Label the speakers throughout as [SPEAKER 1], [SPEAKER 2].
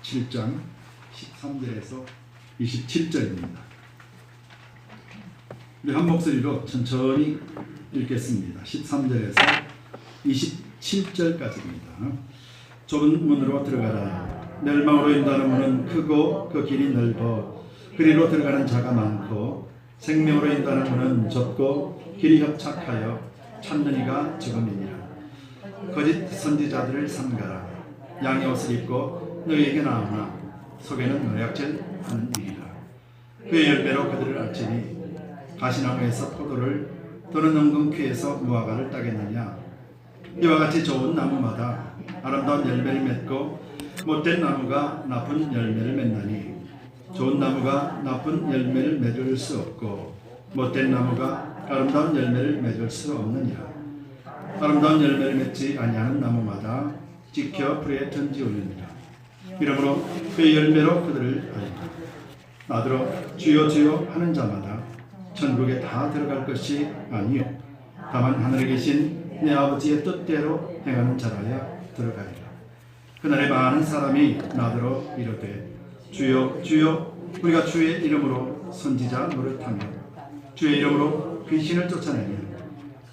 [SPEAKER 1] 27장 13절에서 27절입니다. 우리 한 목소리로 천천히 읽겠습니다. 13절에서 27절까지입니다. 좁은 문으로 들어가라. 멸망으로 인도하는 문은 크고 그 길이 넓어 그리로 들어가는 자가 많고 생명으로 인도하는 문은 좁고 길이 협착하여 찾는 이가 적음이니라. 거짓 선지자들을 삼가라. 양의 옷을 입고 너희에게 나오나 속에는 노략질하는 일이라. 그의 열매로 그들을 알지니 가시나무에서 포도를 또는 엉겅퀴에서 무화과를 따겠느냐. 이와 같이 좋은 나무마다 아름다운 열매를 맺고 못된 나무가 나쁜 열매를 맺나니 좋은 나무가 나쁜 열매를 맺을 수 없고 못된 나무가 아름다운 열매를 맺을 수 없느니라. 아름다운 열매를 맺지 아니하는 나무마다 찍혀 불에 던지올리니라. 이러므로 그의 열매로 그들을 알리라. 나더러 주여 주여 하는 자마다 천국에 다 들어갈 것이 아니요 다만 하늘에 계신 내 아버지의 뜻대로 행하는 자라야 들어가리라. 그날에 많은 사람이 나더러 이르되 주여 주여 우리가 주의 이름으로 선지자 노릇하며 주의 이름으로 귀신을 쫓아내며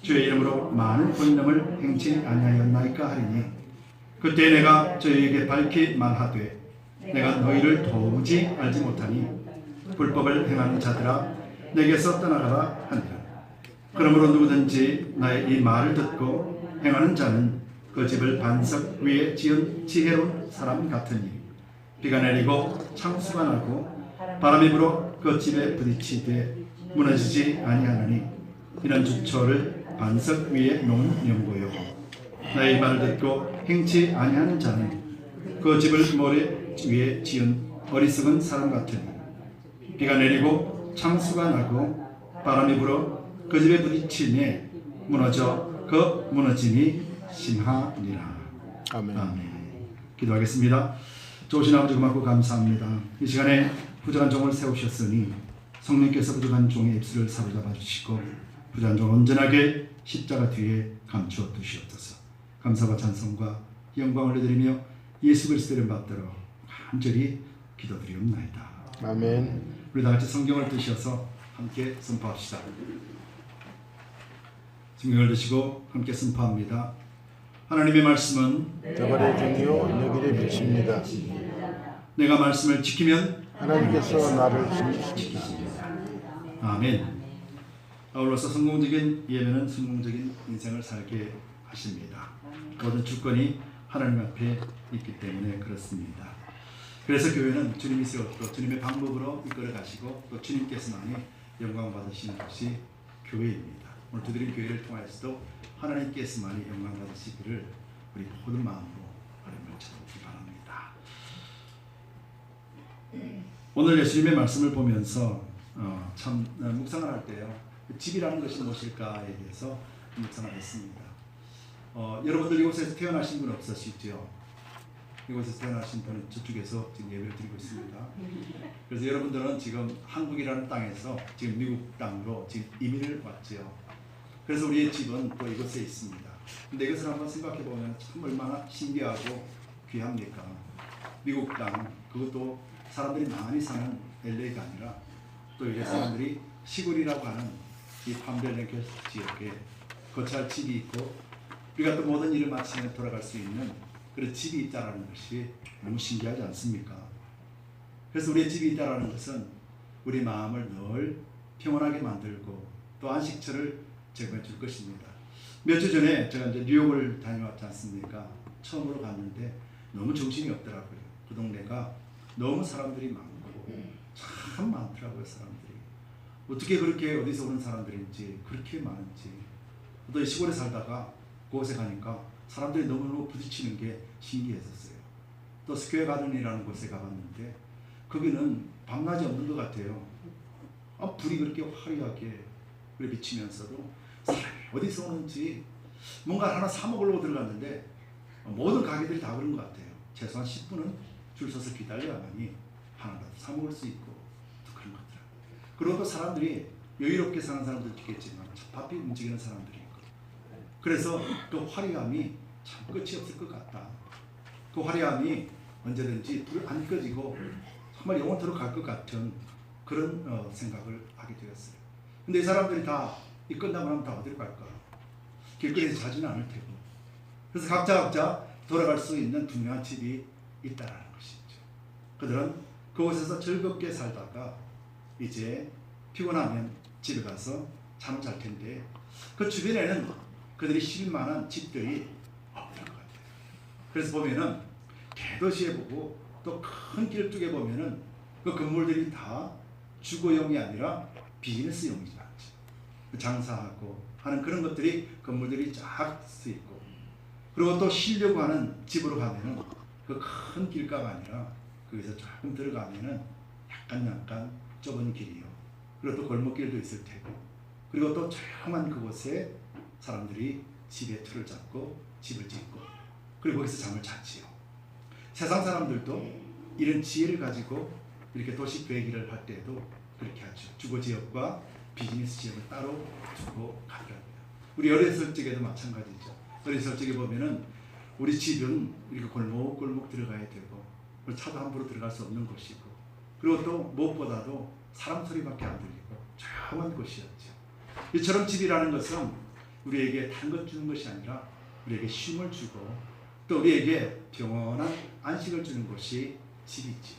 [SPEAKER 1] 주의 이름으로 많은 권능을 행치 아니하였나이까 하리니 그때 내가 저희에게 밝히 말하되 내가 너희를 도무지 알지 못하니 불법을 행하는 자들아 내게서 떠나가라 하니라. 그러므로 누구든지 나의 이 말을 듣고 행하는 자는 그 집을 반석 위에 지은 지혜로운 사람 같으니 비가 내리고 창수가 나고 바람이 불어 그 집에 부딪히되 무너지지 아니하느니 이는 주초를 반석 위에 놓은 연고요. 나의 말을 듣고 행치 아니하는 자는 그 집을 모래 위에 지은 어리석은 사람 같으니 비가 내리고 창수가 나고 바람이 불어 그 집에 부딪히매 무너져 그 무너짐이 심하니라.
[SPEAKER 2] 아멘.
[SPEAKER 1] 아멘. 기도하겠습니다. 좋으신 아버지 고맙고 감사합니다. 이 시간에 부족한 종을 세우셨으니 성령께서 부족한 종의 입술을 사로잡아 주시고 부족한 종 온전하게 십자가 뒤에 감추어 두시옵소서. 감사와 찬송과 영광을 올려드리며 예수 그리스도의 이름 받들어 간절히 기도드리옵나이다.
[SPEAKER 2] 아멘.
[SPEAKER 1] 우리 다 같이 성경을 드셔서 함께 선포합시다. 성경을 드시고 함께 선포합니다. 하나님의 말씀은
[SPEAKER 2] 저발의 중이요 너희를 미칩니다.
[SPEAKER 1] 내가 말씀을 지키면
[SPEAKER 2] 하나님께서 나를 지키십니다.
[SPEAKER 1] 아멘. 아울러서 성공적인 예배는 성공적인 인생을 살게 하십니다. 모든 주권이 하나님 앞에 있기 때문에 그렇습니다. 그래서 교회는 주님이 세웠고 주님의 방법으로 이끌어 가시고 또 주님께서만이 영광 받으시는 것이 교회입니다. 오늘 두드림 교회를 통하여서도 하나님께서만이 영광 받으시기를 우리 모든 마음으로 하나님을 찾아오기 바랍니다. 오늘 예수님의 말씀을 보면서 참 묵상을 할 때요, 집이라는 것이 무엇일까에 대해서 묵상을 했습니다. 여러분들 이곳에서 태어나신 분 없으시죠? 이곳에서 태어나신 분은 저쪽에서 지금 예배를 드리고 있습니다. 그래서 여러분들은 지금 한국이라는 땅에서 지금 미국 땅으로 지금 이민을 왔죠. 그래서 우리의 집은 또 이곳에 있습니다. 근데 이것을 한번 생각해 보면 참 얼마나 신기하고 귀합니까? 미국 땅, 그것도 사람들이 많이 사는 LA가 아니라 또 이제 사람들이 시골이라고 하는 이 판별랭크 지역에 거처할 집이 있고 우리가 또 모든 일을 마치면 돌아갈 수 있는 그런 집이 있다는 것이 너무 신기하지 않습니까? 그래서 우리의 집이 있다는 것은 우리 마음을 늘 평온하게 만들고 또 안식처를 제공해 줄 것입니다. 몇 주 전에 제가 이제 뉴욕을 다녀왔지 않습니까? 처음으로 갔는데 너무 정신이 없더라고요. 그 동네가 너무 사람들이 많고 참 많더라고요. 사람들이 어떻게 그렇게 어디서 오는 사람들인지 그렇게 많은지, 또 시골에 살다가 그곳에 가니까 사람들이 너무너무 부딪히는 게 신기했었어요. 또 스퀘어 가든이라는 곳에 가봤는데 거기는 밤낮이 없는 것 같아요. 불이 그렇게 화려하게 비치면서도 사람이 어디서 오는지 뭔가 하나 사 먹으려고 들어갔는데 모든 가게들이 다 그런 것 같아요. 최소한 10분은 줄 서서 기다려야만이 하나라도 사 먹을 수 있고 또 그런 것들. 그리고 또 사람들이 여유롭게 사는 사람들도 있겠지만 바삐 움직이는 사람들이 있고, 그래서 그 화려함이 참 끝이 없을 것 같다. 그 화려함이 언제든지 불 안 꺼지고 정말 영원토록 갈 것 같은 그런 생각을 하게 되었어요. 근데 이 사람들이 다 이 끝나고 나면 다 어디로 갈까? 길거리에서 자지는 않을 테고. 그래서 각자 돌아갈 수 있는 분명한 집이 있다는 것이죠. 그들은 그곳에서 즐겁게 살다가 이제 피곤하면 집에 가서 잠을 잘 텐데 그 주변에는 그들이 쉴 만한 집들이 없는 것 같아요. 그래서 보면은 대도시에 보고 또 큰 길쭉에 보면은 그 건물들이 다 주거용이 아니라 비즈니스용이지 않죠. 장사하고 하는 그런 것들이 건물들이 쫙 써 있고, 그리고 또 쉬려고 하는 집으로 가면은 그 큰 길가가 아니라 거기서 조금 들어가면은 약간 좁은 길이요. 그리고 또 골목길도 있을 테고, 그리고 또 조용한 그곳에 사람들이 집에 틀을 잡고 집을 짓고 그리고 거기서 잠을 자지요. 세상 사람들도 이런 지혜를 가지고 이렇게 도시 계획을 할 때도 그렇게 하죠. 주거 지역과 비즈니스 지역을 따로 두고 가더라고요. 우리 어렸을 적에도 마찬가지죠. 어렸을 적에 보면은 우리 집은 이렇게 골목골목 들어가야 되고 차도 함부로 들어갈 수 없는 곳이고, 그리고 또 무엇보다도 사람 소리밖에 안 들리고 조용한 곳이었죠. 이처럼 집이라는 것은 우리에게 다른 것 주는 것이 아니라 우리에게 쉼을 주고 또 우리에게 평온한 안식을 주는 곳이 집이지요.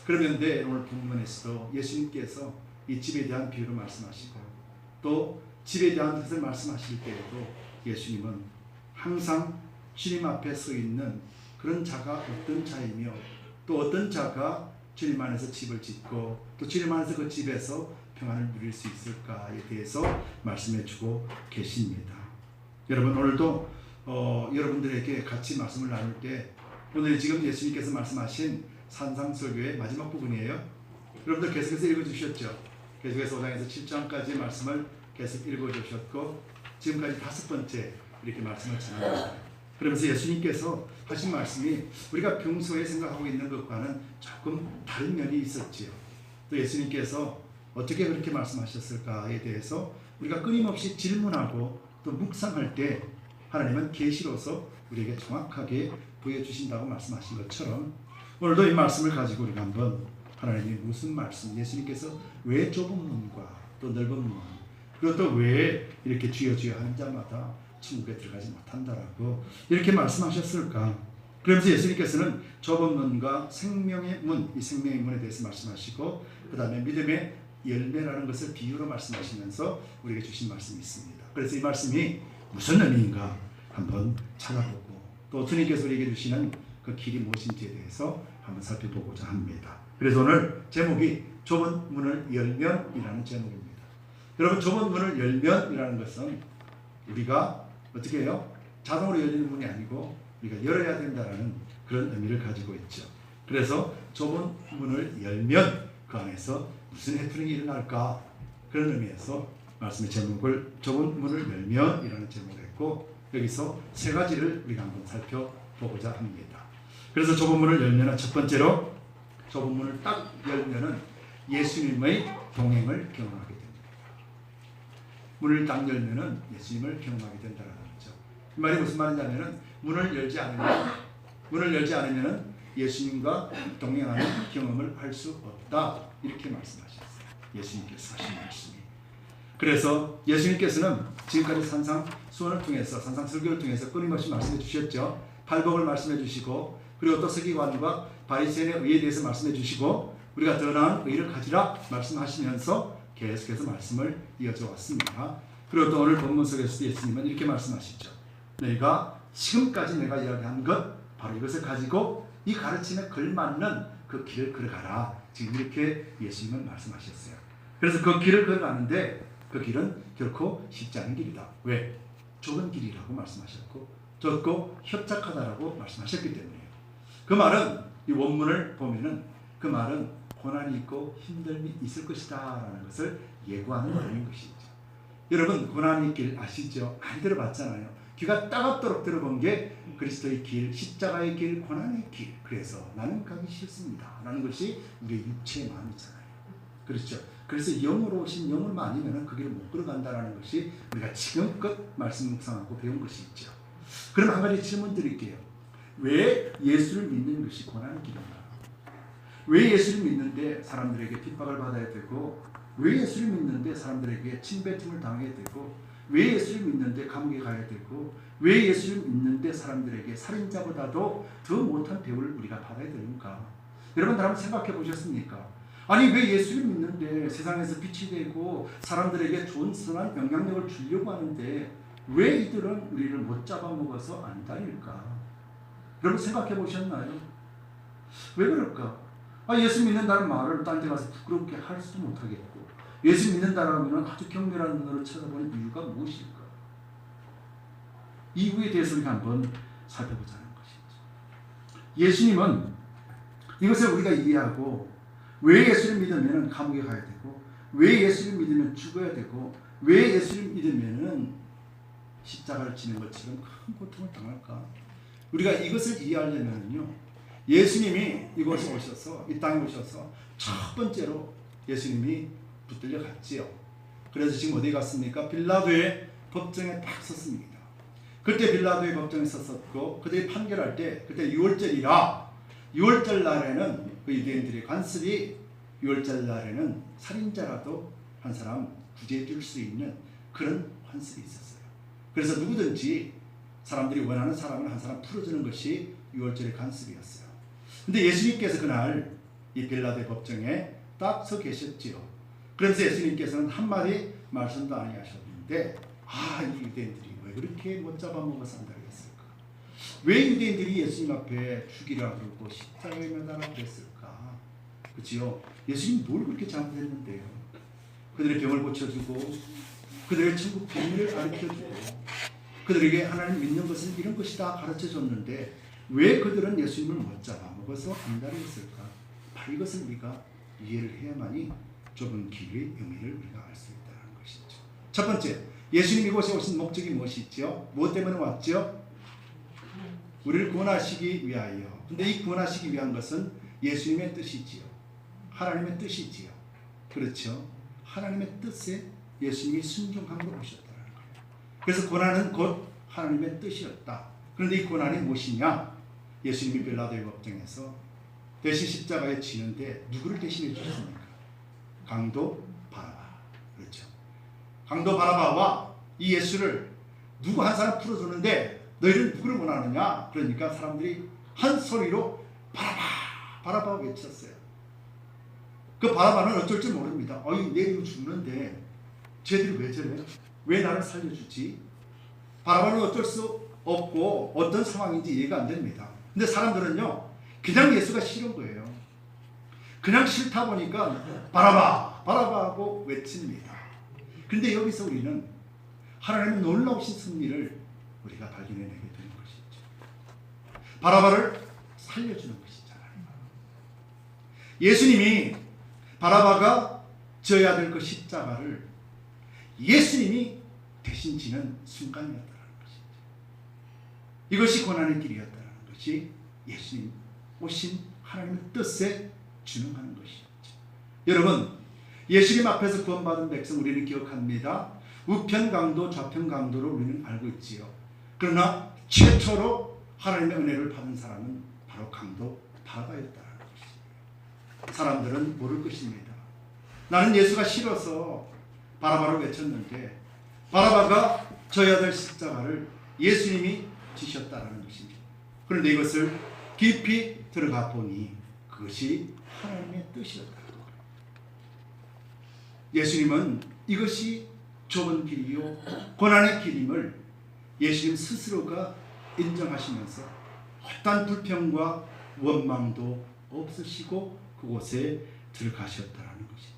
[SPEAKER 1] 그런데 오늘 본문에서도 예수님께서 이 집에 대한 비유를 말씀하시고 또 집에 대한 뜻을 말씀하실 때에도 예수님은 항상 주님 앞에 서 있는 그런 자가 어떤 자이며 또 어떤 자가 주님 안에서 집을 짓고 또 주님 안에서 그 집에서 평안을 누릴 수 있을까에 대해서 말씀해 주고 계십니다. 여러분, 오늘도 여러분들에게 같이 말씀을 나눌 때 오늘 지금 예수님께서 말씀하신 산상설교의 마지막 부분이에요. 여러분들 계속해서 읽어주셨죠? 계속해서 5장에서 7장까지 말씀을 계속 읽어주셨고 지금까지 5번째 이렇게 말씀을 전합니다. 그러면서 예수님께서 하신 말씀이 우리가 평소에 생각하고 있는 것과는 조금 다른 면이 있었지요. 또 예수님께서 어떻게 그렇게 말씀하셨을까에 대해서 우리가 끊임없이 질문하고 또 묵상할 때 하나님은 계시로서 우리에게 정확하게 보여주신다고 말씀하신 것처럼 오늘도 이 말씀을 가지고 우리가 한번 하나님이 무슨 말씀, 예수님께서 왜 좁은 문과 또 넓은 문, 그리고 또 왜 이렇게 주여 하는 자마다 천국에 들어가지 못한다라고 이렇게 말씀하셨을까? 그러면서 예수님께서는 좁은 문과 생명의 문, 이 생명의 문에 대해서 말씀하시고 그 다음에 믿음의 열매라는 것을 비유로 말씀하시면서 우리에게 주신 말씀이 있습니다. 그래서 이 말씀이 무슨 의미인가 한번 찾아보고 또 주님께서 우리에게 주시는 그 길이 무엇인지에 대해서 한번 살펴보고자 합니다. 그래서 오늘 제목이 좁은 문을 열면이라는 제목입니다. 여러분, 좁은 문을 열면이라는 것은 우리가 어떻게 해요? 자동으로 열리는 문이 아니고 우리가 열어야 된다는 그런 의미를 가지고 있죠. 그래서 좁은 문을 열면 그 안에서 무슨 해프닝이 일어날까? 그런 의미에서 말씀의 제목을 좁은 문을 열면이라는 제목을 했고 여기서 세 가지를 우리가 한번 살펴보고자 합니다. 그래서 좁은 문을 열면은 첫 번째로 좁은 문을 딱 열면은 예수님의 동행을 경험하게 됩니다. 문을 딱 열면은 예수님을 경험하게 된다는 거죠. 이 말이 무슨 말이냐면은 문을 열지 않으면은 예수님과 동행하는 경험을 할 수 없다 이렇게 말씀하셨어요. 예수님께서 하신 말씀이. 그래서 예수님께서는 지금까지 산상수훈을 통해서 산상설교를 통해서 끊임없이 말씀해 주셨죠. 팔복을 말씀해 주시고 그리고 또 서기관과 바리새인의 의에 대해서 말씀해 주시고 우리가 더 나은 의를 가지라 말씀하시면서 계속해서 말씀을 이어져 왔습니다. 그리고 또 오늘 본문 속에서도 예수님은 이렇게 말씀하시죠. 너희가 지금까지 내가 이야기한 것 바로 이것을 가지고 이 가르침에 걸맞는 그 길을 걸어가라. 지금 이렇게 예수님은 말씀하셨어요. 그래서 그 길을 걸어가는데 그 길은 결코 쉽지 않은 길이다. 왜? 좁은 길이라고 말씀하셨고 좁고 협착하다라고 말씀하셨기 때문이에요. 그 말은 이 원문을 보면은 그 말은 고난이 있고 힘듦이 있을 것이다 라는 것을 예고하는 말인 것이죠. 여러분, 고난의 길 아시죠? 많이 들어봤잖아요. 귀가 따갑도록 들어본 게 그리스도의 길, 십자가의 길, 고난의 길. 그래서 나는 가기 싫습니다 라는 것이 우리의 육체의 마음이잖아요. 그렇죠? 그래서 영으로 오신 영을 아니면 그 길을 못 걸어간다는 것이 우리가 지금껏 말씀 묵상하고 배운 것이 있죠. 그럼 한 가지 질문 드릴게요. 왜 예수를 믿는 것이 고난의 길인가? 왜 예수를 믿는데 사람들에게 핍박을 받아야 되고, 왜 예수를 믿는데 사람들에게 침뱉음을 당해야 되고, 왜 예수를 믿는데 감옥에 가야 되고, 왜 예수를 믿는데 사람들에게 살인자보다도 더 못한 대우를 우리가 받아야 되는가? 여러분 한번 생각해 보셨습니까? 아니 왜 예수를 믿는데 세상에서 빛이 되고 사람들에게 좋은 선한 영향력을 주려고 하는데 왜 이들은 우리를 못 잡아먹어서 안 다닐까? 여러분 생각해 보셨나요? 왜 그럴까? 예수 믿는다는 말을 딴 데 가서 부끄럽게 할 수도 못하겠고, 예수 믿는다라면 아주 격렬한 눈으로 쳐다보는 이유가 무엇일까? 이 이유에 대해서 우리가 한번 살펴보자는 것이죠. 예수님은 이것을 우리가 이해하고, 왜 예수를 믿으면 감옥에 가야 되고, 왜 예수를 믿으면 죽어야 되고, 왜 예수를 믿으면 십자가를 지는 것처럼 큰 고통을 당할까? 우리가 이것을 이해하려면요, 예수님이 이곳에 오셔서, 이 땅에 오셔서 첫 번째로 예수님이 붙들려 갔지요. 그래서 지금 어디 갔습니까? 빌라도의 법정에 딱 섰습니다. 그때 빌라도의 법정에 섰었고, 그들이 판결할 때, 그때 6월절이라 6월절 날에는 그 유대인들의 관습이 6월절 날에는 살인자라도 한 사람 구제해 줄 수 있는 그런 관습이 있었어요. 그래서 누구든지 사람들이 원하는 사람을 한 사람 풀어주는 것이 6월절의 관습이었어요. 근데 예수님께서 그날 이 빌라도의 법정에 딱 서 계셨지요. 그래서 예수님께서는 한마디 말씀도 아니하셨는데, 이 유대인들이 왜 그렇게 못 잡아먹어서 한다고 했을까? 왜 유대인들이 예수님 앞에 죽이라 그러고 십자가에 매달아 그랬을까? 그렇지요? 예수님 뭘 그렇게 잘못했는데요? 그들의 병을 고쳐주고, 그들의 천국 비밀을 가르쳐주고, 그들에게 하나님 믿는 것은 이런 것이다 가르쳐줬는데 왜 그들은 예수님을 못 잡아먹어서 안다고 했을까? 바로 이것을 우리가 이해를 해야만이 좁은 길의 의미를 우리가 알 수 있다는 것이죠. 첫 번째, 예수님 이곳에 오신 목적이 무엇이죠? 무엇 때문에 왔죠? 우리를 구원하시기 위하여. 근데 이 구원하시기 위한 것은 예수님의 뜻이지요. 하나님의 뜻이지요. 그렇죠? 하나님의 뜻에 예수님이 순종함으로 오셨다는 거예요. 그래서 고난은 곧 하나님의 뜻이었다. 그런데 이 고난이 무엇이냐? 예수님이 빌라도의 법정에서 대신 십자가에 지는데 누구를 대신해 주셨습니까? 강도 바라바. 그렇죠? 강도 바라바와 이 예수를 누구 한 사람 풀어주는데 너희는 누구를 원하느냐? 그러니까 사람들이 한 소리로 바라바 바라바 외쳤어요. 그 바라바는 어쩔 줄 모릅니다. 내일 죽는데 쟤들이 왜 저래? 왜 나를 살려주지? 바라바는 어쩔 수 없고 어떤 상황인지 이해가 안 됩니다. 근데 사람들은요, 그냥 예수가 싫은 거예요. 그냥 싫다 보니까 바라바 바라바 하고 외칩니다. 그런데 여기서 우리는 하나님의 놀라우신 승리를 우리가 발견해내게 되는 것이죠. 바라바를 살려주는 것이잖아요. 예수님이 바라바가 져야 될 그 십자가를 예수님이 대신 지는 순간이었다는 것이죠. 이것이 고난의 길이었다는 것이 예수님 오신 하나님의 뜻에 준응하는 것이었죠. 여러분, 예수님 앞에서 구원받은 백성 우리는 기억합니다. 우편 강도 좌편 강도로 우리는 알고 있지요. 그러나 최초로 하나님의 은혜를 받은 사람은 바로 강도 바라바였다는 것이에요. 사람들은 모를 것입니다. 나는 예수가 싫어서 바라바를 외쳤는데 바라바가 져야 될 십자가를 예수님이 지셨다는 것입니다. 그런데 이것을 깊이 들어가 보니 그것이 하나님의 뜻이었다는 거예요. 예수님은 이것이 좁은 길이요 고난의 길임을 예수님 스스로가 인정하시면서 어떠한 불평과 원망도 없으시고 그곳에 들어가셨다는 것이죠.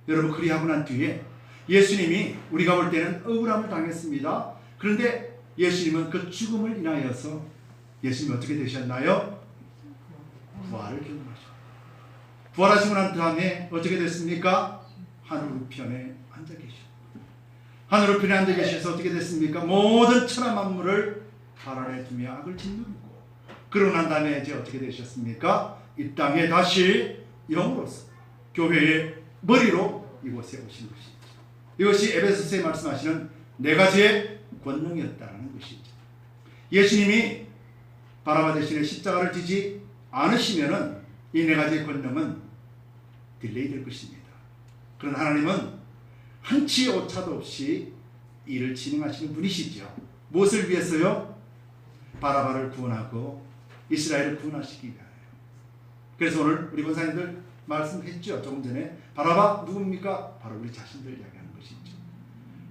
[SPEAKER 1] 여러분, 그리하고 난 뒤에 예수님이 우리가 볼 때는 억울함을 당했습니다. 그런데 예수님은 그 죽음을 인하여서 예수님이 어떻게 되셨나요? 부활을 경험하셨고, 부활하시고 난 다음에 어떻게 됐습니까? 하늘 우편에 앉아 계셨고, 하늘 우편에 앉아 계셔서 어떻게 됐습니까? 모든 천하 만물을 발 아래 두며 악을 짓누르고, 그러고 난 다음에 이제 어떻게 되셨습니까? 이 땅에 다시 영으로서 교회의 머리로 이곳에 오신 것이죠. 이것이 에베소서에 말씀하시는 네 가지의 권능이었다는 것이죠. 예수님이 바라바 대신에 십자가를 지지 않으시면은 이 네 가지의 권능은 딜레이 될 것입니다. 그러나 하나님은 한치 오차도 없이 일을 진행하시는 분이시죠. 무엇을 위해서요? 바라바를 구원하고 이스라엘을 구원하시기 위하여. 그래서 오늘 우리 권사님들 말씀했죠. 조금 전에 바라바 누굽니까? 바로 우리 자신들 이야기하는 것이죠.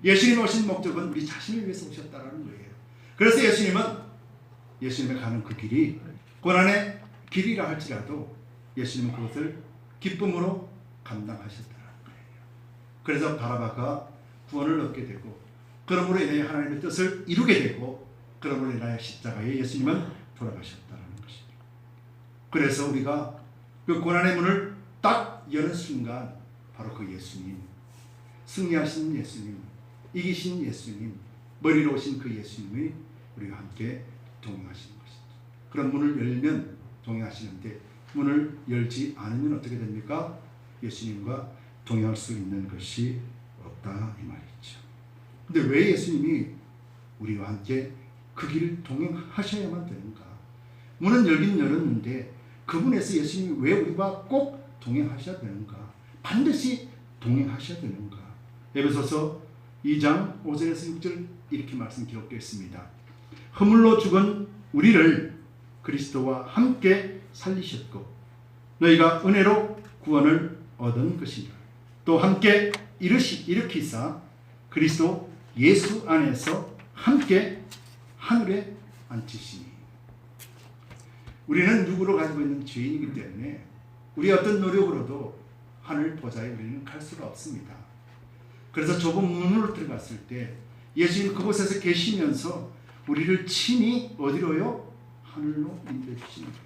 [SPEAKER 1] 예수님 오신 목적은 우리 자신을 위해서 오셨다는 거예요. 그래서 예수님의 가는 그 길이 고난의 길이라 할지라도 예수님은 그것을 기쁨으로 감당하셨다는 거예요. 그래서 바라바가 구원을 얻게 되고 그러므로 인하여 하나님의 뜻을 이루게 되고 그러므로 인하여 십자가에 예수님은 돌아가셨다는 것입니다. 그래서 우리가 그 고난의 문을 딱 여는 순간 바로 그 예수님, 승리하신 예수님, 이기신 예수님, 머리로 오신 그 예수님이 우리가 함께 동행하시는 것입니다. 그런 문을 열면 동행하시는데 문을 열지 않으면 어떻게 됩니까? 예수님과 동행할 수 있는 것이 없다 이 말이죠. 근데 왜 예수님이 우리와 함께 그 길을 동행하셔야만 되는가? 문은 열긴 열었는데 그 문에서 예수님이 왜 우리와 꼭 동행하셔야 되는가? 반드시 동행하셔야 되는가? 에베소서 2장 5절에서 6절 이렇게 말씀 기록되어 있습니다. 허물로 죽은 우리를 그리스도와 함께 살리셨고 너희가 은혜로 구원을 얻은 것이니라. 또 함께 일으키사 그리스도 예수 안에서 함께 하늘에 앉히시니. 우리는 누구로 가지고 있는 죄인이기 때문에 우리 어떤 노력으로도 하늘 보좌에 우리는 갈 수가 없습니다. 그래서 좁은 문으로 들어갔을 때 예수님 그곳에서 계시면서 우리를 친히 어디로요? 하늘로 인도해 주시는 거예요.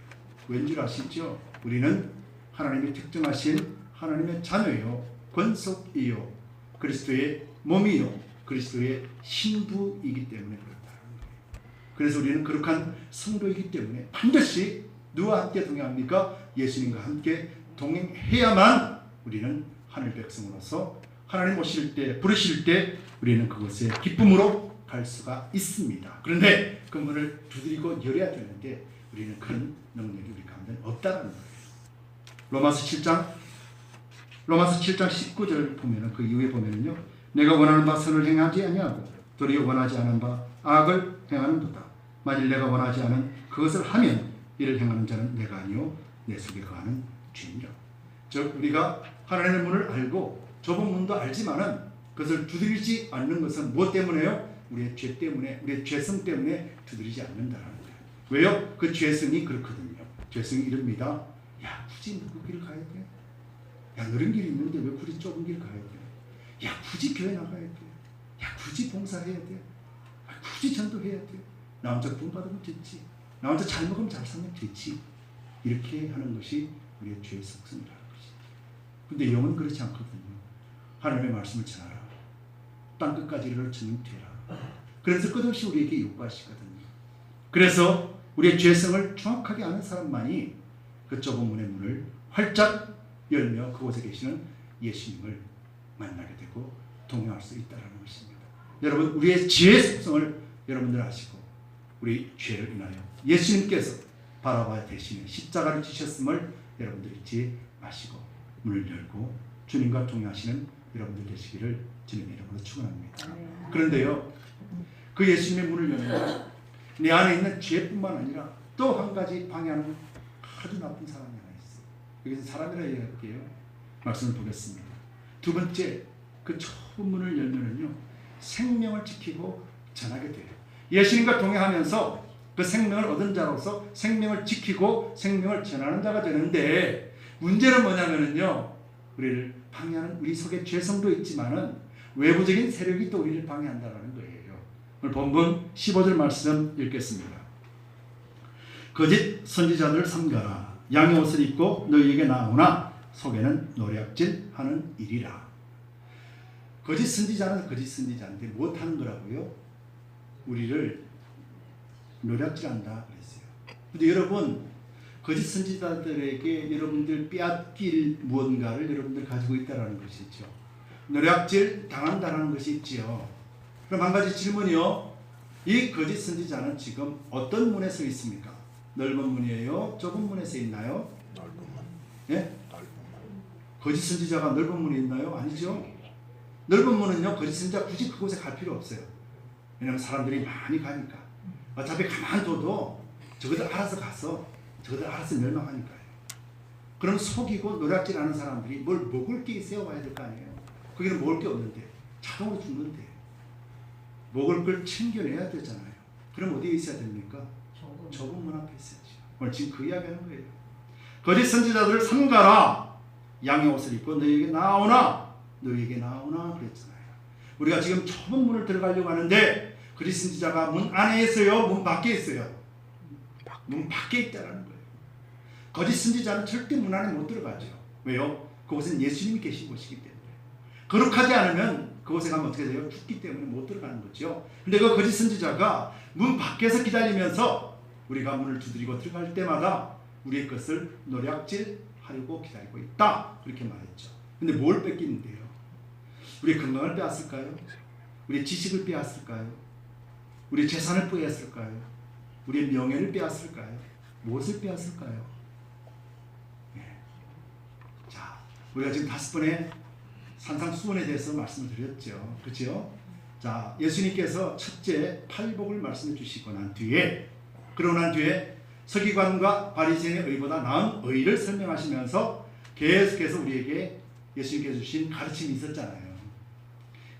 [SPEAKER 1] 왠줄 아시죠? 우리는 하나님이 특정하신 하나님의 자녀요, 권속이요, 그리스도의 몸이요, 그리스도의 신부이기 때문에 그렇다는 거예요. 그래서 우리는 거룩한 성도이기 때문에 반드시 누구와 함께 동행합니까? 예수님과 함께 동행해야만 우리는 하늘 백성으로서 하나님 오실 때, 부르실 때 우리는 그곳에 기쁨으로 갈 수가 있습니다. 그런데 그 문을 두드리고 열어야 되는데 우리는 그런 능력이 우리 가운데 없다는 거예요. 로마서 7장 19절 보면은 그 이후에 보면은요, 내가 원하는 바 선을 행하지 아니하고 도리어 원하지 않은 바 악을 행하는도다. 만일 내가 원하지 않은 그것을 하면 이를 행하는 자는 내가 아니요 내 속에 거하는 죄니라. 즉 우리가 하나님의 문을 알고 좁은 문도 알지만은 그것을 두드리지 않는 것은 무엇 때문에요? 우리의 죄 때문에, 우리의 죄성 때문에 두드리지 않는다는 거예요. 왜요? 그 죄성이 그렇거든요. 죄성이 이릅니다. 야, 굳이 그 길을 가야 돼? 야, 넓은 길이 있는데 왜 굳이 좁은 길 가야 돼? 야, 굳이 교회 나가야 돼? 야, 굳이 봉사해야 돼? 야, 굳이 전도해야 돼? 나 혼자 돈 받으면 됐지. 나 혼자 잘 먹으면 잘 살면 됐지. 이렇게 하는 것이 우리의 죄의 속성이라는 것이죠. 근데 영은 그렇지 않거든요. 하나님의 말씀을 전하라. 땅끝까지 이르러 주님 되라. 그래서 끝없이 우리에게 요구하시거든요. 그래서 우리의 죄성을 정확하게 아는 사람만이 그 좁은 문의 문을 활짝 열며 그곳에 계시는 예수님을 만나게 되고 동행할 수 있다는 것입니다. 여러분, 우리의 지혜의 속성을 여러분들 아시고 우리 죄를 인하여 예수님께서 바라바 대신에 십자가를 지셨음을 여러분들 잊지 마시고 문을 열고 주님과 동행하시는 여러분들 되시기를 주님의 이름으로 축원합니다. 그런데요, 그 예수님의 문을 열면 내 안에 있는 죄뿐만 아니라 또 한 가지 방해하는 아주 나쁜 사람이 하나 있어요. 여기서 사람이라 얘기할게요. 말씀을 보겠습니다. 두 번째, 그 좁은 문을 열면은요, 생명을 지키고 전하게 돼요. 예수님과 동행하면서 그 생명을 얻은 자로서 생명을 지키고 생명을 전하는 자가 되는데, 문제는 뭐냐면은요, 우리를 방해하는 우리 속에 죄성도 있지만은 외부적인 세력이 또 우리를 방해한다는 거예요. 오늘 본문 15절 말씀 읽겠습니다. 거짓 선지자들을 삼가라. 양의 옷을 입고 너희에게 나오나 속에는 노략질하는 일이라. 거짓 선지자는 거짓 선지자인데 못하는 거라고요? 우리를 노략질한다 그랬어요. 근데 여러분, 거짓 선지자들에게 여러분들 빼앗길 무언가를 여러분들 가지고 있다는 것이죠. 노략질 당한다는 것이 있지요. 그럼 한 가지 질문이요. 이 거짓 선지자는 지금 어떤 문에 서 있습니까? 넓은 문이에요? 좁은 문에 서 있나요?
[SPEAKER 2] 넓은 문.
[SPEAKER 1] 예?
[SPEAKER 2] 넓은 문.
[SPEAKER 1] 거짓 선지자가 넓은 문에 있나요? 아니죠. 넓은 문은요, 거짓 선지자 굳이 그곳에 갈 필요 없어요. 왜냐하면 사람들이 많이 가니까. 어차피 가만둬도 저것들 알아서 가서 저것들 알아서 멸망하니까요. 그럼 속이고 노략질하는 사람들이 뭘 먹을 게 있어야 와야 될 거 아니에요. 거기는 먹을 게 없는데 자동으로 죽는데 먹을 걸 챙겨내야 되잖아요. 그럼 어디에 있어야 됩니까? 좁은 문 앞에 있어야죠. 오늘 지금 그 이야기하는 거예요. 거짓 선지자들을 삼가라. 양의 옷을 입고 너희에게 나오나 그랬잖아요. 우리가 지금 좁은 문을 들어가려고 하는데 거짓 선지자가 문 안에 있어요? 문 밖에 있어요? 문 밖에 있다라는 거예요. 거짓 선지자는 절대 문 안에 못 들어가죠. 왜요? 그곳은 예수님이 계신 곳이기 때문에. 거룩하지 않으면 그곳에 가면 어떻게 돼요? 죽기 때문에 못 들어가는 거죠. 근데 그 거짓 선지자가 문 밖에서 기다리면서 우리가 문을 두드리고 들어갈 때마다 우리의 것을 노략질하려고 기다리고 있다. 그렇게 말했죠. 근데 뭘 뺏기는데요? 우리의 건강을 빼앗을까요? 우리의 지식을 빼앗을까요? 우리의 재산을 빼앗을까요? 우리의 명예를 빼앗을까요? 무엇을 빼앗을까요? 네. 자, 우리가 지금 5번의 산상수훈에 대해서 말씀을 드렸죠. 그렇죠? 자, 예수님께서 첫째 팔복을 말씀해 주시고 난 뒤에, 그러고 난 뒤에 서기관과 바리새인의 의보다 나은 의를 설명하시면서 계속해서 우리에게 예수님께서 주신 가르침이 있었잖아요.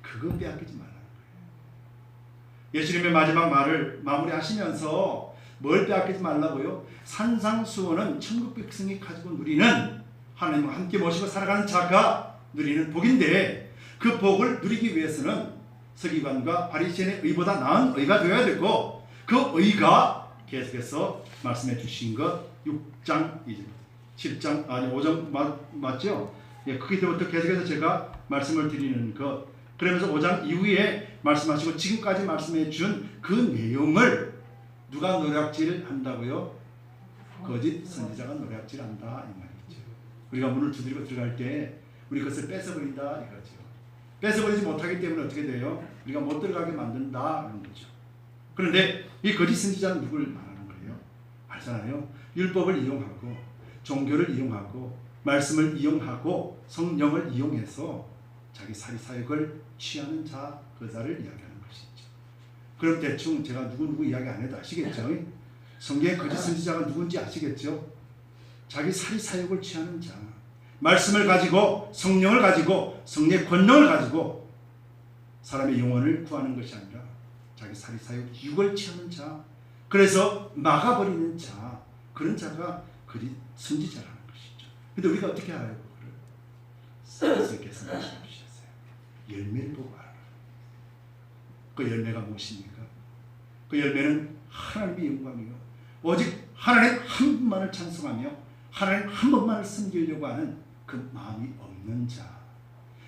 [SPEAKER 1] 그건 빼앗기지 말라는 거예요. 예수님의 마지막 말을 마무리하시면서 뭘 빼앗기지 말라고요? 산상수훈은 천국 백성이 가지고 누리는, 하나님과 함께 모시고 살아가는 자가 누리는 복인데, 그 복을 누리기 위해서는 서기관과 바리새인의 의보다 나은 의가 되어야 되고, 그 의가 계속해서 말씀해 주신 것 6장, 7장, 아니 5장 맞죠? 예, 그때부터 계속해서 제가 말씀을 드리는 것, 그러면서 5장 이후에 말씀하시고 지금까지 말씀해 준 그 내용을 누가 노략질한다고요? 거짓 선지자가 노략질한다 이 말이죠. 우리가 문을 두드리고 들어갈 때 우리 것을 뺏어버린다 이거죠. 뺏어버리지 못하기 때문에 어떻게 돼요? 우리가 못 들어가게 만든다는 거죠. 그런데 이 거짓 선지자는 누굴 말하는 거예요? 알잖아요. 율법을 이용하고 종교를 이용하고 말씀을 이용하고 성령을 이용해서 자기 사리사욕을 취하는 자, 그 자를 이야기하는 것이죠. 그럼 대충 제가 누구 이야기 안 해도 아시겠죠? 성경의 거짓 선지자가 누군지 아시겠죠? 자기 사리사욕을 취하는 자, 말씀을 가지고 성령을 가지고 성령의 권능을 가지고 사람의 영혼을 구하는 것이 아니라 자기 사리사욕 육을 취하는 자, 그래서 막아버리는 자, 그런 자가 거짓 선지자라는 것이죠. 근데 우리가 어떻게 알아요? 그거를 선생님께서 말씀해 주셨어요. 열매를 보고 알아요. 그 열매가 무엇입니까? 그 열매는 하나님의 영광이요, 오직 하나님 한 분만을 찬송하며 하나님 한 분만을 섬기려고 하는 그 마음이 없는 자,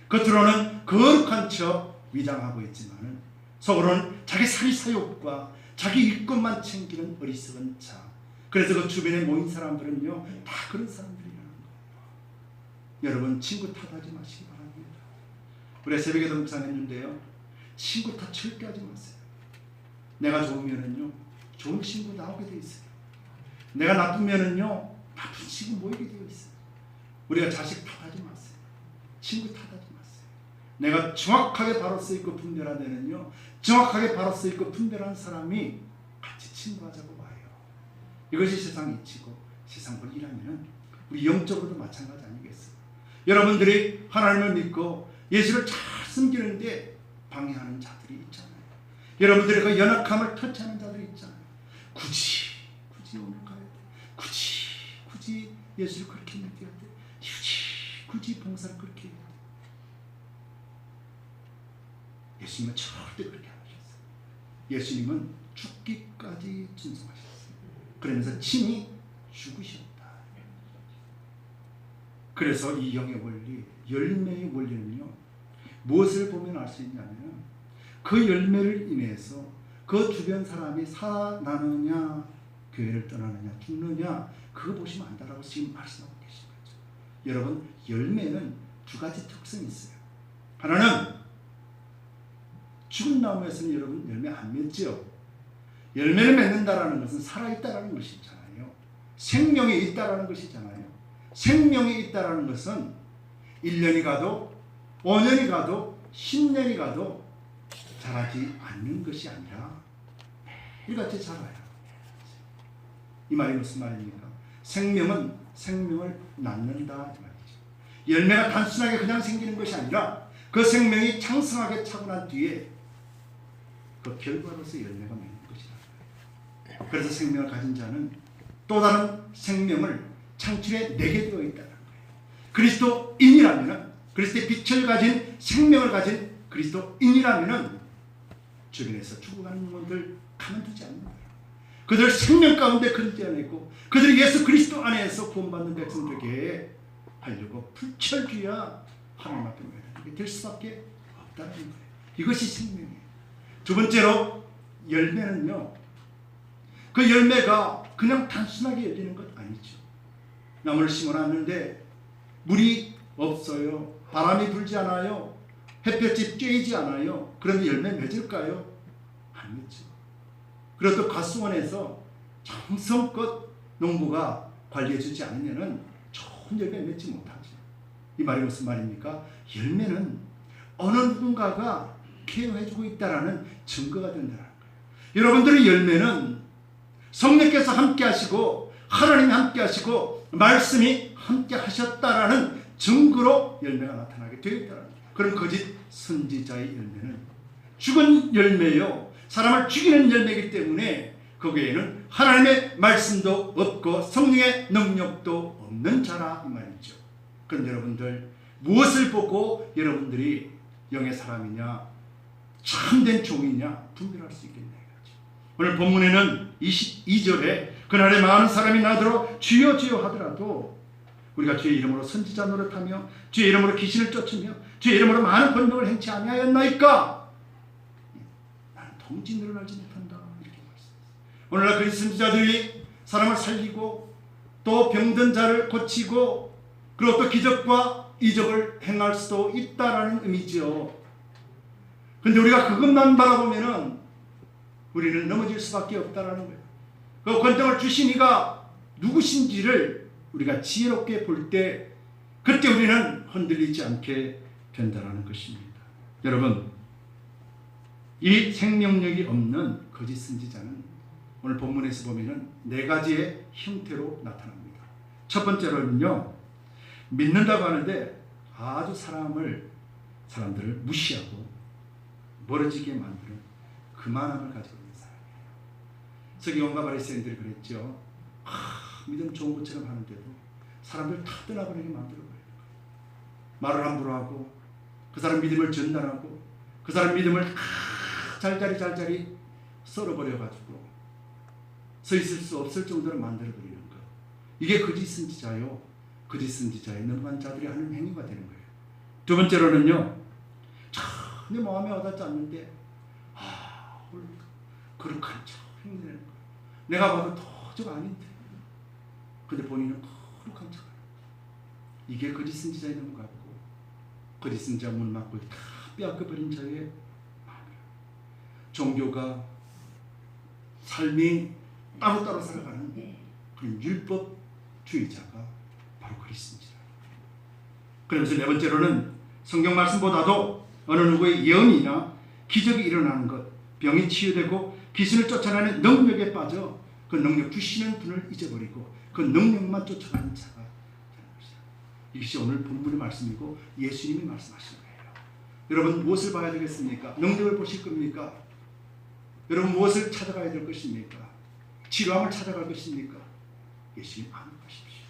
[SPEAKER 1] 겉으로는 거룩한 척 위장하고 있지만은 속으로는 자기 사리사욕과 자기 일것만 챙기는 어리석은 자. 그래서 그 주변에 모인 사람들은요 다 그런 사람들이라는 거예요. 여러분 친구 탓하지 마시기 바랍니다. 우리 새벽에도 묵상했는데요, 친구 탓 절대 하지 마세요. 내가 좋으면은요 좋은 친구 나오게 돼 있어요. 내가 나쁘면은요 나쁜 친구 모이게 되어 있어요. 우리가 자식 탓하지 마세요. 친구 탓하지 마세요. 내가 정확하게 바로 쓰이고 분별한 데는요, 정확하게 바로 쓰이고 분별한 사람이 같이 친구하자고 와요. 이것이 세상 이치고 세상 권리라면 우리 영적으로도 마찬가지 아니겠어요? 여러분들이 하나님을 믿고 예수를 잘 섬기는데 방해하는 자들이 있잖아요. 여러분들의 그 연약함을 터치하는 자들이 있잖아요. 굳이 오늘 가야 돼. 굳이 예수를 그렇게 믿어야 돼. 굳이 봉사를 그렇게 해야 돼. 예수님은 절대 그렇게 안 하셨어요. 예수님은 죽기까지 순종하셨어요. 그러면서 친히 죽으셨다. 그래서 이 영의 원리, 열매의 원리는요, 무엇을 보면 알 수 있냐면 그 열매를 인해서 그 주변 사람이 살아나느냐 교회를 떠나느냐 죽느냐 그거 보시면 안다라고 지금 말씀하고 계신 거죠. 여러분 열매는 두 가지 특성이 있어요. 하나는 죽은 나무에서는 여러분 열매 안 맺죠. 열매를 맺는다라는 것은 살아있다라는 것이잖아요. 생명이 있다라는 것이잖아요. 생명이 있다라는 것은 1년이 가도 5년이 가도 10년이 가도 자라지 않는 것이 아니라 매일같이 자라요. 이 말이 무슨 말입니까? 생명은 생명을 낳는다 이 말이죠. 열매가 단순하게 그냥 생기는 것이 아니라 그 생명이 창성하게 차고 뒤에 그 결과로서 열매가 맺는 것이다. 그래서 생명을 가진 자는 또 다른 생명을 창출해 내게 되어 있다는 거예요. 그리스도인이라면, 그리스도의 빛을 가진 생명을 가진 그리스도인이라면 주변에서 죽어가는 영혼들 가만두지 않는다. 그들 생명 가운데 건져내고 그들이 예수 그리스도 안에서 구원받는 백성들에게 하려고 불철주야 하나님 앞에 매달리게 될 수밖에 없다는 거예요. 이것이 생명이에요. 두 번째로 열매는요, 그 열매가 그냥 단순하게 열리는 것 아니죠. 나무를 심어놨는데 물이 없어요. 바람이 불지 않아요. 햇볕이 쬐이지 않아요. 그런데 열매 맺을까요? 아니죠. 그래도 가수원에서 정성껏 농부가 관리해주지 않으면 좋은 열매 맺지 못하죠. 이 말이 무슨 말입니까? 열매는 어느 누군가가 케어해주고 있다는 증거가 된다는 거예요. 여러분들의 열매는 성령께서 함께 하시고 하나님이 함께 하시고 말씀이 함께 하셨다라는 증거로 열매가 나타나게 되어 있다는 거예요. 그럼 거짓 선지자의 열매는 죽은 열매요, 사람을 죽이는 열매이기 때문에 거기에는 하나님의 말씀도 없고 성령의 능력도 없는 자라 이 말이죠. 그런데 여러분들 무엇을 보고 여러분들이 영의 사람이냐 참된 종이냐 분별할 수 있겠냐 이거죠. 오늘 본문에는 22절에 그날에 많은 사람이 나더러 주여 주여 하더라도 우리가 주의 이름으로 선지자 노릇하며 주의 이름으로 귀신을 쫓으며 주의 이름으로 많은 권능을 행치 아니하였나이까 나는 통지 너를 알지 못한다 이렇게 말씀했어요. 오늘날 그 선지자들이 사람을 살리고 또 병든 자를 고치고 그리고 또 기적과 이적을 행할 수도 있다라는 의미죠. 그런데 우리가 그것만 바라보면은 우리는 넘어질 수밖에 없다라는 거예요. 그 권능을 주신 이가 누구신지를 우리가 지혜롭게 볼 때 그때 우리는 흔들리지 않게 된다라는 것입니다. 여러분, 이 생명력이 없는 거짓 선지자는 오늘 본문에서 보면은 네 가지의 형태로 나타납니다. 첫 번째로는요, 믿는다고 하는데 아주 사람들을 무시하고 멀어지게 만드는 그만함을 가지고 있는 사람이에요. 서기관과 바리새인들이 그랬죠. 믿음 좋은 것처럼 하는데도 사람들 다 떠나버리게 만들어버려요. 말을 함부로 하고 그 사람 믿음을 전달하고 그 사람 믿음을 잘자리 썰어버려가지고 서 있을 수 없을 정도로 만들어버리는 것. 이게 거짓 선지자요, 거짓 선지자의 능한 자들이 하는 행위가 되는 거예요. 두 번째로는요, 전혀 마음에 와닿지 않는데 거룩한 척 행동하는 거예요. 내가 봐도 도저히 아닌데 근데 본인은 거룩한 척. 이게 거짓 선지자의 놈 같고 거짓 선지자 문 막고 다 빼앗겨버린 자의 마음이에요. 종교가 삶이 따로따로 살아가는 그런 율법주의자가 바로 거짓 선지자. 그러면서 네 번째로는 성경 말씀보다도 어느 누구의 예언이나 기적이 일어나는 것, 병이 치유되고 귀신을 쫓아내는 능력에 빠져 그 능력 주시는 분을 잊어버리고 그 능력만 쫓아가는 자가 되는 것이다. 이것이 오늘 본문의 말씀이고 예수님이 말씀하신 거예요. 여러분 무엇을 봐야 되겠습니까? 능력을 보실 겁니까? 여러분 무엇을 찾아가야 될 것입니까? 치료함을 찾아갈 것입니까? 예수님 아는 것이십시오.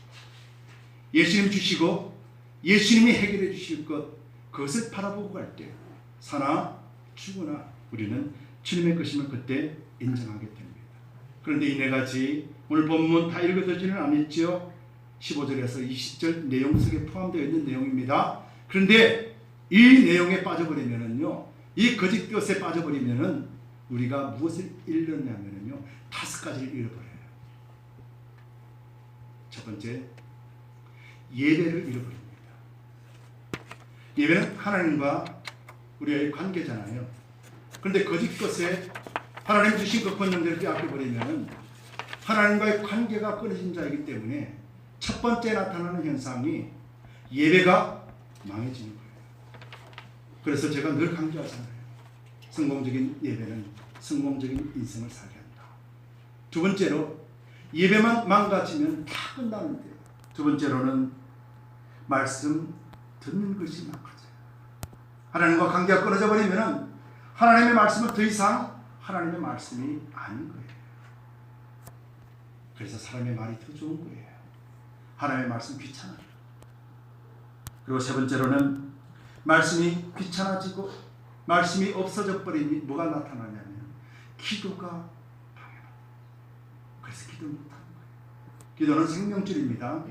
[SPEAKER 1] 예수님 주시고 예수님이 해결해 주실 것, 그것을 바라보고 갈 때 사나 죽으나 우리는 주님의 것임을 그때 인정하게 됩니다. 그런데 이 네 가지 오늘 본문 다 읽어드리지는 않았죠. 15절에서 20절 내용 속에 포함되어 있는 내용입니다. 그런데 이 내용에 빠져버리면은요, 이 거짓 것에 빠져버리면은 우리가 무엇을 잃었냐면요, 5가지를 잃어버려요. 첫 번째, 예배를 잃어버립니다. 예배는 하나님과 우리의 관계잖아요. 그런데 거짓 것에 하나님 주신 그 권능들을 빼앗겨버리면 하나님과의 관계가 끊어진 자이기 때문에 첫 번째 나타나는 현상이 예배가 망해지는 거예요. 그래서 제가 늘 강조하잖아요. 성공적인 예배는 성공적인 인생을 살게 한다. 두 번째로 예배만 망가지면 다 끝나는데, 두 번째로는 말씀 듣는 것이 망가져요. 하나님과 관계가 끊어져 버리면 하나님의 말씀은 더 이상 하나님의 말씀이 아닌 거예요. 그래서 사람의 말이 더 좋은 거예요. 하나님의 말씀 귀찮아요. 그리고 세 번째로는 말씀이 귀찮아지고 말씀이 없어져 버리니 뭐가 나타나냐면 기도가 방해받아요. 그래서 기도를 못하는 거예요. 기도는 생명줄입니다.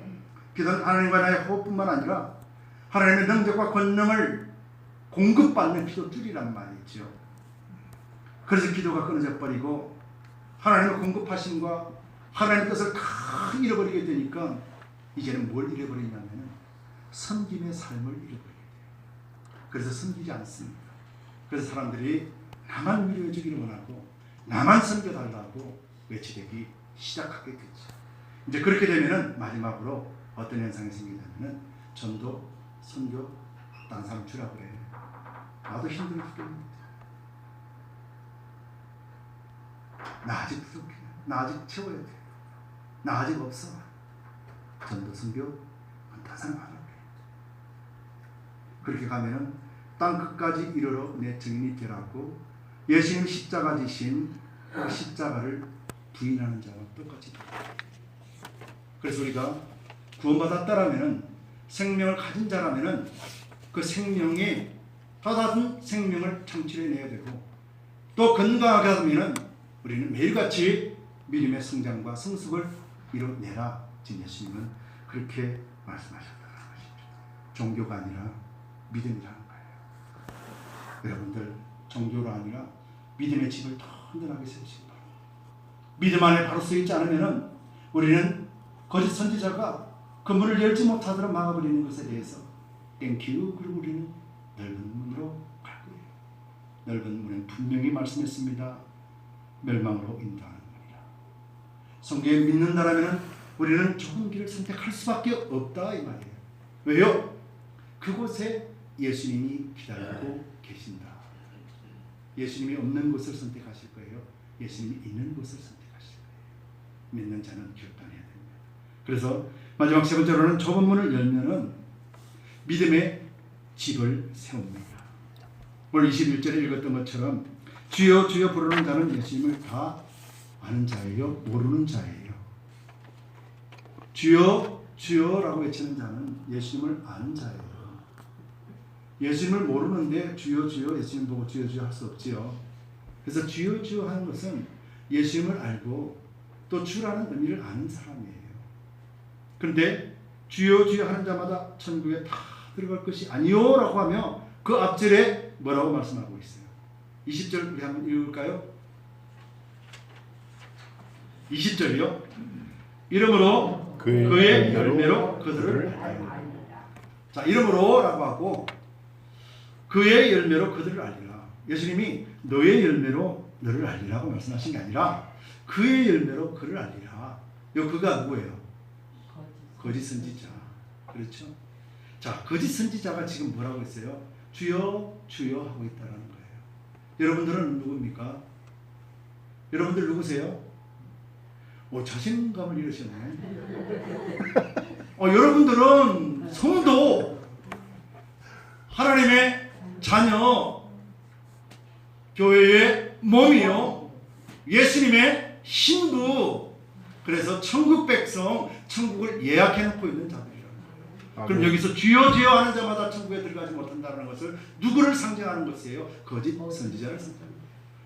[SPEAKER 1] 기도는 하나님과 나의 호흡뿐만 아니라 하나님의 능력과 권능을 공급받는 기도줄이란 말이죠. 그래서 기도가 끊어져 버리고 하나님의 공급하심과 하나님의 뜻을 다 잃어버리게 되니까 이제는 뭘 잃어버리냐면 섬김의 삶을 잃어버리게 돼요. 그래서 섬기지 않습니다. 그래서 사람들이 나만 위로해 주기를 원하고 나만 섬겨달라고 외치기 시작하게 되죠. 이제 그렇게 되면은 마지막으로 어떤 현상이 생기냐면은 전도, 선교, 다른 사람 주라고 그래요. 나도 힘들어 죽겠는데, 나 아직 부족해, 나 아직 채워야 돼, 나 아직 없어. 전도, 선교, 다른 사람 하라고 그래요. 그렇게 가면은 땅 끝까지 이르러 내 증인이 되라고 예수님 십자가 지신 그 십자가를 부인하는 자와 똑같이 됩니다. 그래서 우리가 구원받았다라면은, 생명을 가진 자라면은 그 생명이 더 다른 생명을 창출해내야 되고, 또 건강하게 하면은 우리는 매일같이 믿음의 성장과 성숙을 이뤄내라. 지금 예수님은 그렇게 말씀하셨다는 것입니다. 종교가 아니라 믿음이라는 거예요. 여러분들, 종교가 아니라 믿음의 집을 더 든든하게 세우시기 바랍니다. 믿음 안에 바로 쓰이지 않으면 우리는 거짓 선지자가 그 문을 열지 못하도록 막아버리는 것에 대해서 땡큐, 그리고 우리는 넓은 문으로 갈 거예요. 넓은 문은 분명히 말씀했습니다. 멸망으로 인도하는 문이라. 성경에 믿는다라면 우리는 좁은 길을 선택할 수밖에 없다 이 말이에요. 왜요? 그곳에 예수님이 기다리고 계신다. 예수님이 없는 곳을 선택하실 거예요. 예수님이 있는 곳을 선택하실 거예요. 믿는 자는 결단해야 됩니다. 그래서 마지막 세 번째로는 좁은 문을 열면은 믿음의 집을 세웁니다. 오늘 21절에 읽었던 것처럼 주여 주여 부르는 자는 예수님을 다 아는 자예요, 모르는 자예요. 주여 주여라고 외치는 자는 예수님을 아는 자예요. 예수님을 모르는데 주여 주여 예수님 보고 주여 주여 할 수 없지요. 그래서 주여 주여 하는 것은 예수님을 알고 또 주라는 의미를 아는 사람이에요. 그런데 주여 주여 하는 자마다 천국에 다 들어갈 것이 아니요라고 하며 그 앞절에 뭐라고 말씀하고 있어요? 20절 우리 한번 읽을까요? 20절이요. 이러므로 그의 열매로 그들을 알리라. 자, 이러므로 라고 하고 그의 열매로 그들을 알리라. 예수님이 너의 열매로 너를 알리라고 말씀하신 게 아니라 그의 열매로 그를 알리라. 이 그가 누구예요? 거짓 선지자. 그렇죠? 자, 거짓 선지자가 지금 뭐라고 했어요? 주여 주여 하고 있다는 거예요. 여러분들은 누굽니까? 여러분들 누구세요? 자신감을 잃으셨네. 여러분들은 성도, 하나님의 자녀, 교회의 몸이요, 예수님의 신부, 그래서 천국 백성, 천국을 예약해 놓고 있는 자들이라는 거예요. 그럼 여기서 주여 주여 하는 자마다 천국에 들어가지 못한다는 것을 누구를 상징하는 것이에요? 거짓 선지자를 상징합니다.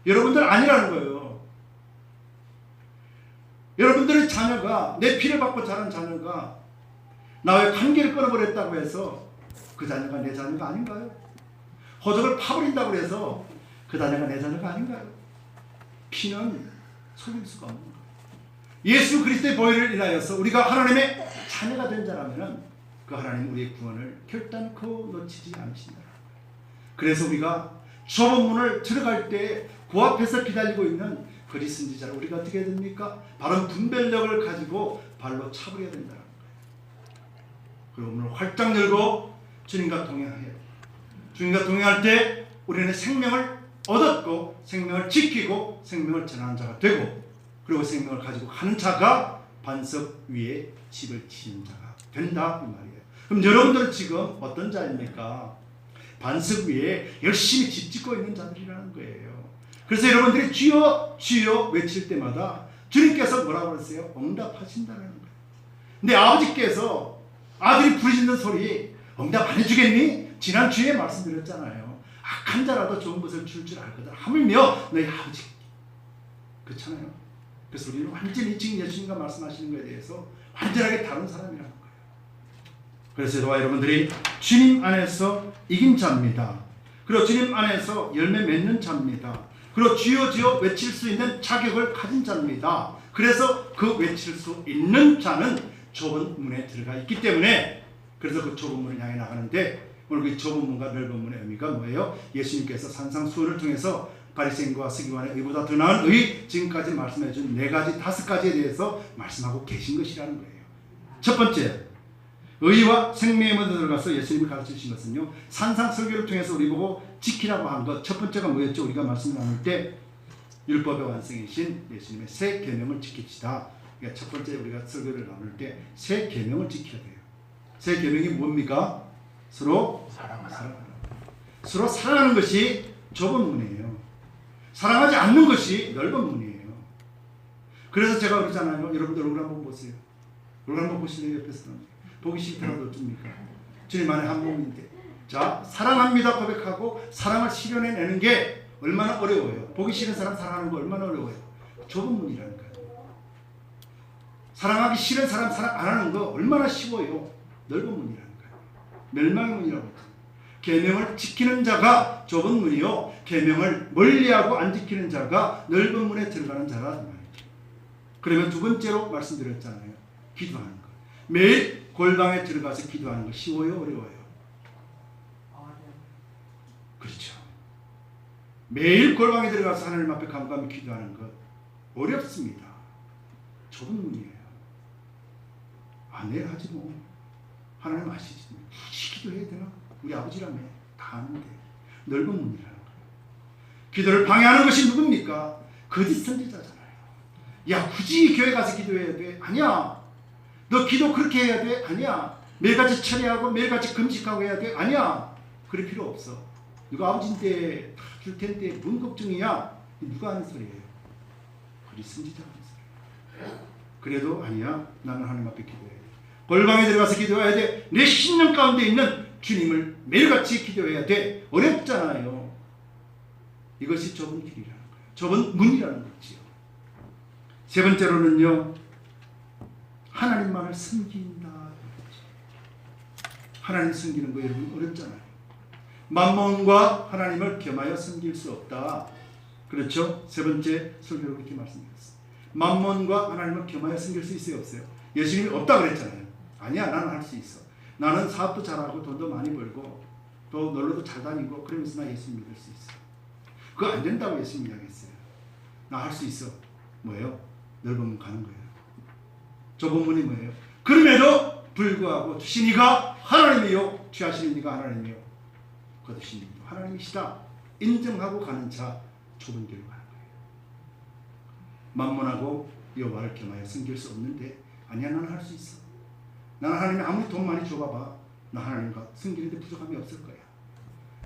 [SPEAKER 1] 여러분들 아니라는 거예요. 여러분들의 자녀가, 내 피를 받고 자란 자녀가 나와의 관계를 끊어버렸다고 해서 그 자녀가 내 자녀가 아닌가요? 호적을 파버린다고 해서 그 자녀가 내 자녀가 아닌가요? 피는 속일 수가 없는 거예요. 예수 그리스도의 보혈을 인하여서 우리가 하나님의 자녀가 된 자라면 그 하나님 우리의 구원을 결단코 놓치지 않으신다. 그래서 우리가 좁은 문을 들어갈 때 그 앞에서 기다리고 있는 거짓 선지자를 우리가 어떻게 해야 됩니까? 바른 분별력을 가지고 발로 차버려야 된다는 거예요. 그리고 문을 활짝 열고 주님과 동행해야 돼요. 주님과 동행할 때 우리는 생명을 얻었고 생명을 지키고 생명을 전하는 자가 되고, 그리고 생명을 가지고 가는 자가 반석 위에 집을 지은 자가 된다 이 말이에요. 그럼 여러분들은 지금 어떤 자입니까? 반석 위에 열심히 집 짓고 있는 자들이라는 거예요. 그래서 여러분들이 주여 주여 외칠 때마다 주님께서 뭐라고 그러세요? 응답하신다는 거예요. 근데 아버지께서 아들이 부르짖는 소리 응답 안 해주겠니? 지난 주에 말씀드렸잖아요. 악한 자라도 좋은 것을 줄 알거든. 하물며 너희 아버지. 그렇잖아요. 그래서 우리는 완전히 지금 예수님과 말씀하시는 것에 대해서 완전하게 다른 사람이라는 거예요. 그래서 저와 여러분들이 주님 안에서 이긴 자입니다. 그리고 주님 안에서 열매 맺는 자입니다. 그리고 주여 주여 외칠 수 있는 자격을 가진 자입니다. 그래서 그 외칠 수 있는 자는 좁은 문에 들어가 있기 때문에, 그래서 그 좁은 문을 향해 나가는데, 오늘 그 좁은 문과 넓은 문의 의미가 뭐예요? 예수님께서 산상수훈을 통해서 바리새인과 서기관의 의보다 더 나은 의, 지금까지 말씀해 준 4가지 5가지에 대해서 말씀하고 계신 것이라는 거예요. 첫 번째, 의와 생명의 문에 들어가서 예수님이 가르치신 것은요, 산상설교를 통해서 우리 보고 지키라고 한 것, 첫 번째가 뭐였죠? 우리가 말씀을 나눌 때 율법의 완성이신 예수님의 새 계명을 지킵시다. 그러니까 첫 번째 우리가 설교를 나눌 때 새 계명을 지켜야 돼요. 새 계명이 뭡니까? 서로 사랑하라. 서로 사랑하는 것이 좁은 문이에요. 사랑하지 않는 것이 넓은 문이에요. 그래서 제가 그러잖아요. 여러분들 얼굴 한번 보세요. 얼굴 한번 보실래요? 옆에서는 보기 싫더라도 어쩝니까? 주님 안에 한 몸인데, 자, 사랑합니다 고백하고 사랑을 실현해내는 게 얼마나 어려워요. 보기 싫은 사람 사랑하는 거 얼마나 어려워요. 좁은 문이라는 거예요. 사랑하기 싫은 사람 사랑 안 하는 거 얼마나 쉬워요. 넓은 문이라는 거예요. 멸망의 문이라고 했죠. 계명을 지키는 자가 좁은 문이요, 계명을 멀리하고 안 지키는 자가 넓은 문에 들어가는 자라 말이죠. 그러면 두 번째로 말씀드렸잖아요. 기도하는 거. 매일 골방에 들어가서 기도하는 거 쉬워요, 어려워요? 그렇죠. 매일 골방에 들어가서 하나님 앞에 감감히 기도하는 것 어렵습니다. 좁은 문이에요. 내일 하지 뭐. 하나님 아시지. 굳이 기도해야 되나? 우리 아버지라며 다 아는데. 넓은 문이라는 거예요. 기도를 방해하는 것이 누굽니까? 거짓 선지자잖아요. 야, 굳이 교회 가서 기도해야 돼? 아니야. 너 기도 그렇게 해야 돼? 아니야. 매일같이 철회하고 매일같이 금식하고 해야 돼? 아니야. 그럴 필요 없어. 누가 아버지인데 다 줄 텐데 뭔 걱정이야? 누가 하는 소리예요? 거짓 선지자가 하는 소리예요. 그래도 아니야. 나는 하나님 앞에 기도해야 돼. 골방에 들어가서 기도해야 돼. 내 신령 가운데 있는 주님을 매일같이 기도해야 돼. 어렵잖아요. 이것이 좁은 길이라는 거예요. 좁은 문이라는 거지요. 세 번째로는요, 하나님만을 섬긴다. 하나님 섬기는 거 여러분 어렵잖아요. 만몬과 하나님을 겸하여 섬길 수 없다. 그렇죠? 세 번째 설교로 그렇게 말씀드렸어요. 만몬과 하나님을 겸하여 섬길 수 있어요, 없어요? 예수님이 없다 그랬잖아요. 아니야, 나는 할 수 있어. 나는 사업도 잘하고 돈도 많이 벌고 또 놀러도 잘 다니고 그러면서 나 예수 믿을 수 있어. 그거 안 된다고 예수님이 이야기했어요. 나 할 수 있어. 뭐예요? 넓은 문 가는 거예요. 좁은 문이 뭐예요? 그럼에도 불구하고 주신 이가 하나님이요, 취하시는 이가 하나님이요, 거두신 이도 하나님이시다 인정하고 가는 자, 좁은 길로 가는 거예요. 만몬하고 여호와를 겸하여 섬길 수 없는데, 아니야, 나는 할 수 있어. 나는 하나님이 아무리 돈 많이 줘봐봐, 나 하나님과 섬기는데 부족함이 없을 거야.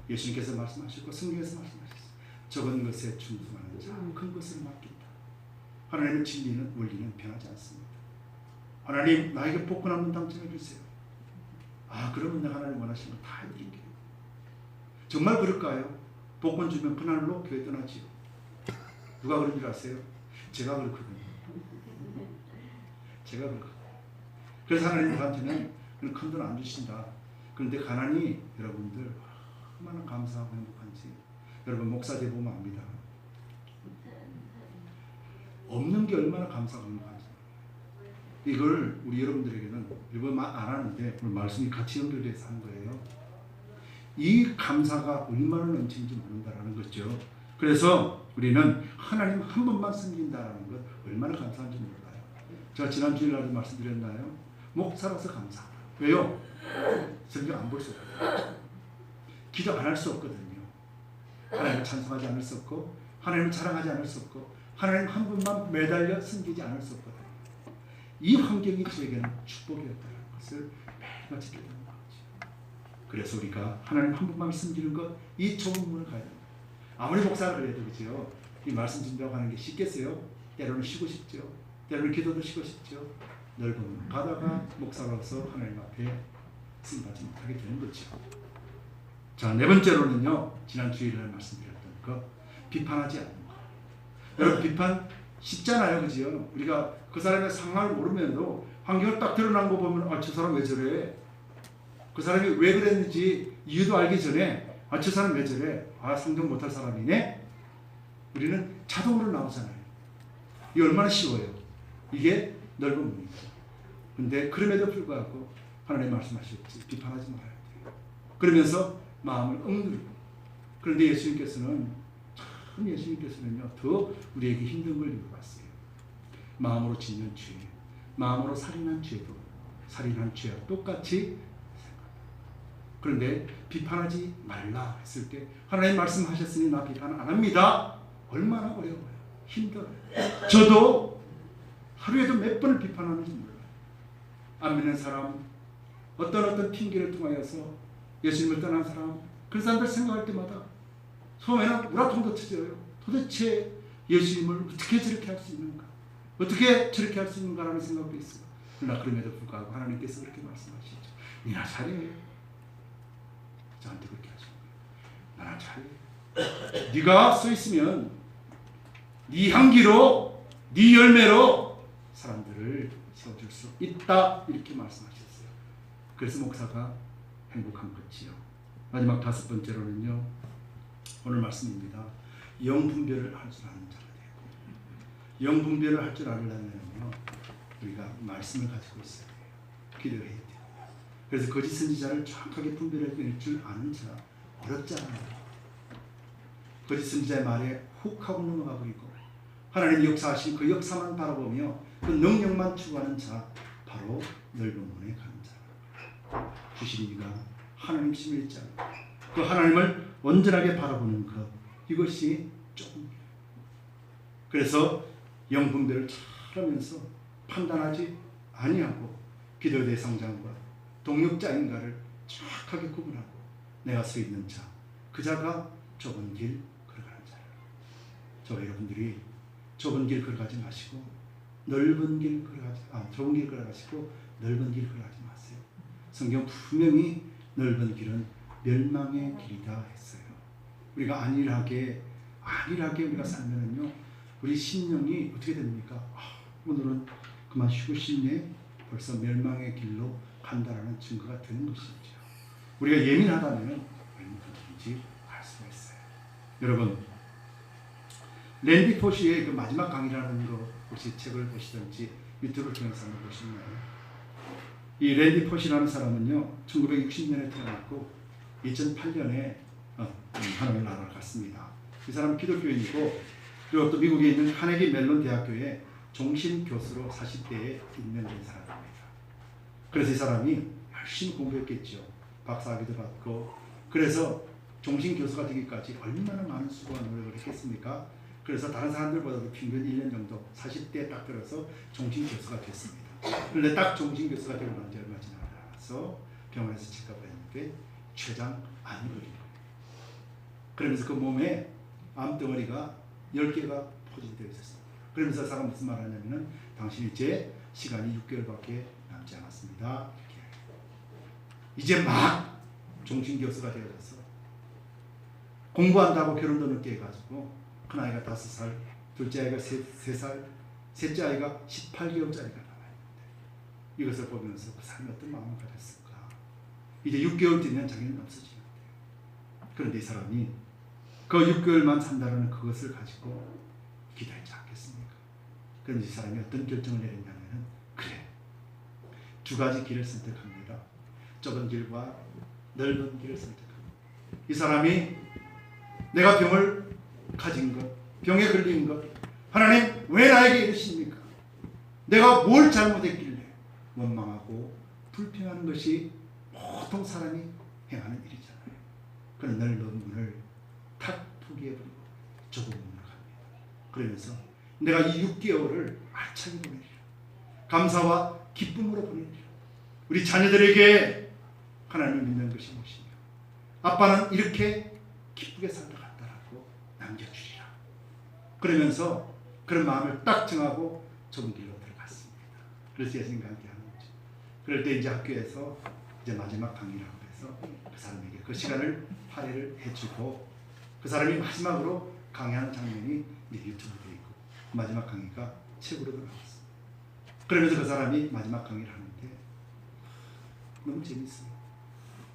[SPEAKER 1] 예수님께서 말씀하셨고 성경에서 말씀하셨어요. 적은 것에 충성하는 자, 큰 것을 맡긴다. 하나님의 진리는 원리는 변하지 않습니다. 하나님, 나에게 복권 한번 당첨해 주세요. 그러면 내가 하나님 원하시는 거 다 해드릴게요. 정말 그럴까요? 복권 주면 그날로 교회 떠나지요. 누가 그런 줄 아세요? 제가 그렇거든요. 제가 그렇거든요. 그래서 하나님 저한테는 큰 돈 안 주신다. 그런데 가난이 여러분들 얼마나 감사하고 행복한지 여러분 목사들 보면 압니다. 없는 게 얼마나 감사하고 행복한지. 이걸 우리 여러분들에게는 일본 안 하는데 오늘 말씀이 같이 연결돼서 한 거예요. 이 감사가 얼마나 넘치는지 모른다라는 거죠. 그래서 우리는 하나님 한 번만 섬긴다라는 것 얼마나 감사한지 몰라요. 제가 지난 주일날도 말씀드렸나요? 목사라서 감사하다. 왜요? 성경 안 볼 수 없거든요. 기도 안 할 수 없거든요. 하나님을 찬송하지 않을 수 없고 하나님을 자랑하지 않을 수 없고 하나님 한 분만 매달려 섬기지 않을 수 없거든요. 이 환경이 저에게는 축복이었다는 것을 매일같이 느끼게 되는 거죠. 그래서 우리가 하나님 한 분만 섬기는 것, 이 좁은 문을 가야 됩니다. 아무리 목사를 그래도 그죠? 이 말씀 준다고 하는 게 쉽겠어요? 때로는 쉬고 싶죠. 때로는 기도도 쉬고 싶죠. 넓은 문 가다가 목사로서 하나님 앞에 승인받지 못하게 되는 거죠. 자, 네 번째로는요, 지난 주일날 말씀드렸던 거, 비판하지 않는 거. 여러분, 비판 쉽잖아요, 그죠? 우리가 그 사람의 상황을 모르면도 환경을 딱 드러난 거 보면, 아, 저 사람 왜 저래? 그 사람이 왜 그랬는지 이유도 알기 전에, 아, 저 사람 왜 저래? 아, 성경 못할 사람이네? 우리는 자동으로 나오잖아요. 이게 얼마나 쉬워요. 이게 넓은 문이죠. 근데 그럼에도 불구하고 하나님 말씀하셨지, 비판하지 말아야 돼요. 그러면서 마음을 억누르고. 그런데 예수님께서는요, 더 우리에게 힘든 걸 이루어갔어요. 마음으로 짓는 죄, 마음으로 살인한 죄도 살인한 죄와 똑같이 생각합니다. 그런데 비판하지 말라 했을 때 하나님 말씀하셨으니 나 비판 안 합니다. 얼마나 어려워요. 힘들어요. 저도 하루에도 몇 번을 비판하는지 몰라요. 안 믿는 사람, 어떤 핑계를 통하여서 예수님을 떠난 사람, 그런 사람들 생각할 때마다 처음에는 우라통도 터져요. 도대체 예수님을 어떻게 저렇게 할 수 있는가? 어떻게 저렇게 할 수 있는가라는 생각도 있어요. 그러나 그럼에도 불구하고 하나님께서 그렇게 말씀하시죠. 네가 잘해. 저한테 그렇게 하시는 거예요. 나나 잘해. 네가 서 있으면 네 향기로, 네 열매로 사람들을 세워줄 수 있다. 이렇게 말씀하셨어요. 그래서 목사가 행복한 거지요. 마지막 다섯 번째로는요, 오늘 말씀입니다. 영분별을 할 줄 아는 자가 되고, 영분별을 할 줄 아려면요, 우리가 말씀을 가지고 있어야 돼요. 기도해야 돼요. 그래서 거짓 선지자를 정확하게 분별할 줄 아는 자 어렵잖아요. 거짓 선지자의 말에 훅 하고 넘어가 버리고 하나님의 역사하신 그 역사만 바라보며 그 능력만 추구하는 자, 바로 넓은 문에 가는 자. 주시니가 하나님 심일 자, 그 하나님을 온전하게 바라보는 것, 이것이 조금. 그래서 영분별을 잘하면서 판단하지 아니하고 기도 대상자과 동역자인가를 정확하게 구분하고 내가 서 있는 자, 그 자가 좁은 길 걸어가는 자예요. 저와 여러분들이 좁은 길 걸어가지 마시고 넓은 길 걸어가지, 좁은 길 걸어가시고 넓은 길 걸어가지 마세요. 성경 분명히 넓은 길은 멸망의 길이다 했어요. 우리가 안일하게 우리가 살면은요, 우리 심령이 어떻게 됩니까? 오늘은 그만 쉬고 싶네. 벌써 멸망의 길로 간다라는 증거가 되는 것이죠. 우리가 예민하다면 얼마든지 할 수가 있어요. 여러분, 랜디 포시의 그 마지막 강의라는 거 혹시 책을 보시든지 유튜브를 통해서 한번 보시나요? 이 랜디 포시라는 사람은요, 1960년에 태어났고 2008년에 하나님 나라를 갔습니다. 이 사람은 기독교인이고, 그리고 또 미국에 있는 카네기 멜론 대학교에 종신 교수로 40대에 임명된 사람입니다. 그래서 이 사람이 열심히 공부했겠죠. 박사학위도 받고, 그래서 종신 교수가 되기까지 얼마나 많은 수고와 노력을 했겠습니까? 그래서 다른 사람들보다도 평균 1년 정도 40대에 딱 들어서 종신 교수가 됐습니다. 그런데 딱 종신 교수가 되고 난 지 얼마 지나지 않아서 병원에서 체크업을 했는데 췌장 암이 걸린 거예요. 그러면서 그 몸에 암덩어리가 10개가 포진되어 있었습니다. 그러면서 그 사람 무슨 말 하냐면은, 당신이 이제 시간이 6개월밖에 남지 않았습니다. 이렇게. 이제 막 종신교수가 되어져서 공부한다고 결혼도 늦게 해가지고 큰아이가 5살, 둘째 아이가 3살, 셋째 아이가 18개월짜리가 나와있는데, 이것을 보면서 그 사람이 어떤 마음을 가졌을까. 이제 6개월 뒤면 자기는 없어지는데, 그런데 이 사람이 그 6개월만 산다는 그것을 가지고 기다리지 않겠습니까? 그런데 이 사람이 어떤 결정을 내렸냐면은, 그래, 두 가지 길을 선택합니다. 좁은 길과 넓은 길을 선택합니다. 이 사람이 내가 병을 가진 것, 병에 걸린 것, 하나님 왜 나에게 이러십니까? 내가 뭘 잘못했길래 원망하고 불평하는 것이 보통 사람이 행하는 일이잖아요. 그런 넓은 문을 탁 포기해버리고 좁은 문으로 갑니다. 그러면서 내가 이 6개월을 알차게 보내리라. 감사와 기쁨으로 보내리라. 우리 자녀들에게 하나님을 믿는 것이 무엇이며 아빠는 이렇게 기쁘게 살다 갔다라고 남겨주리라. 그러면서 그런 마음을 딱 정하고 좁은 길로 들어갔습니다. 그래서 예수님과 함께 하는 거죠. 그럴 때 이제 학교에서 이제 마지막 강의라고 해서 그 사람에게 그 시간을 할애를 해주고 그 사람이 마지막으로 강의하는 장면이 이제 유튜브에 있고 마지막 강의가 책으로 들어갔습니다. 그러면서 그 사람이 마지막 강의를 하는데 너무 재밌어요.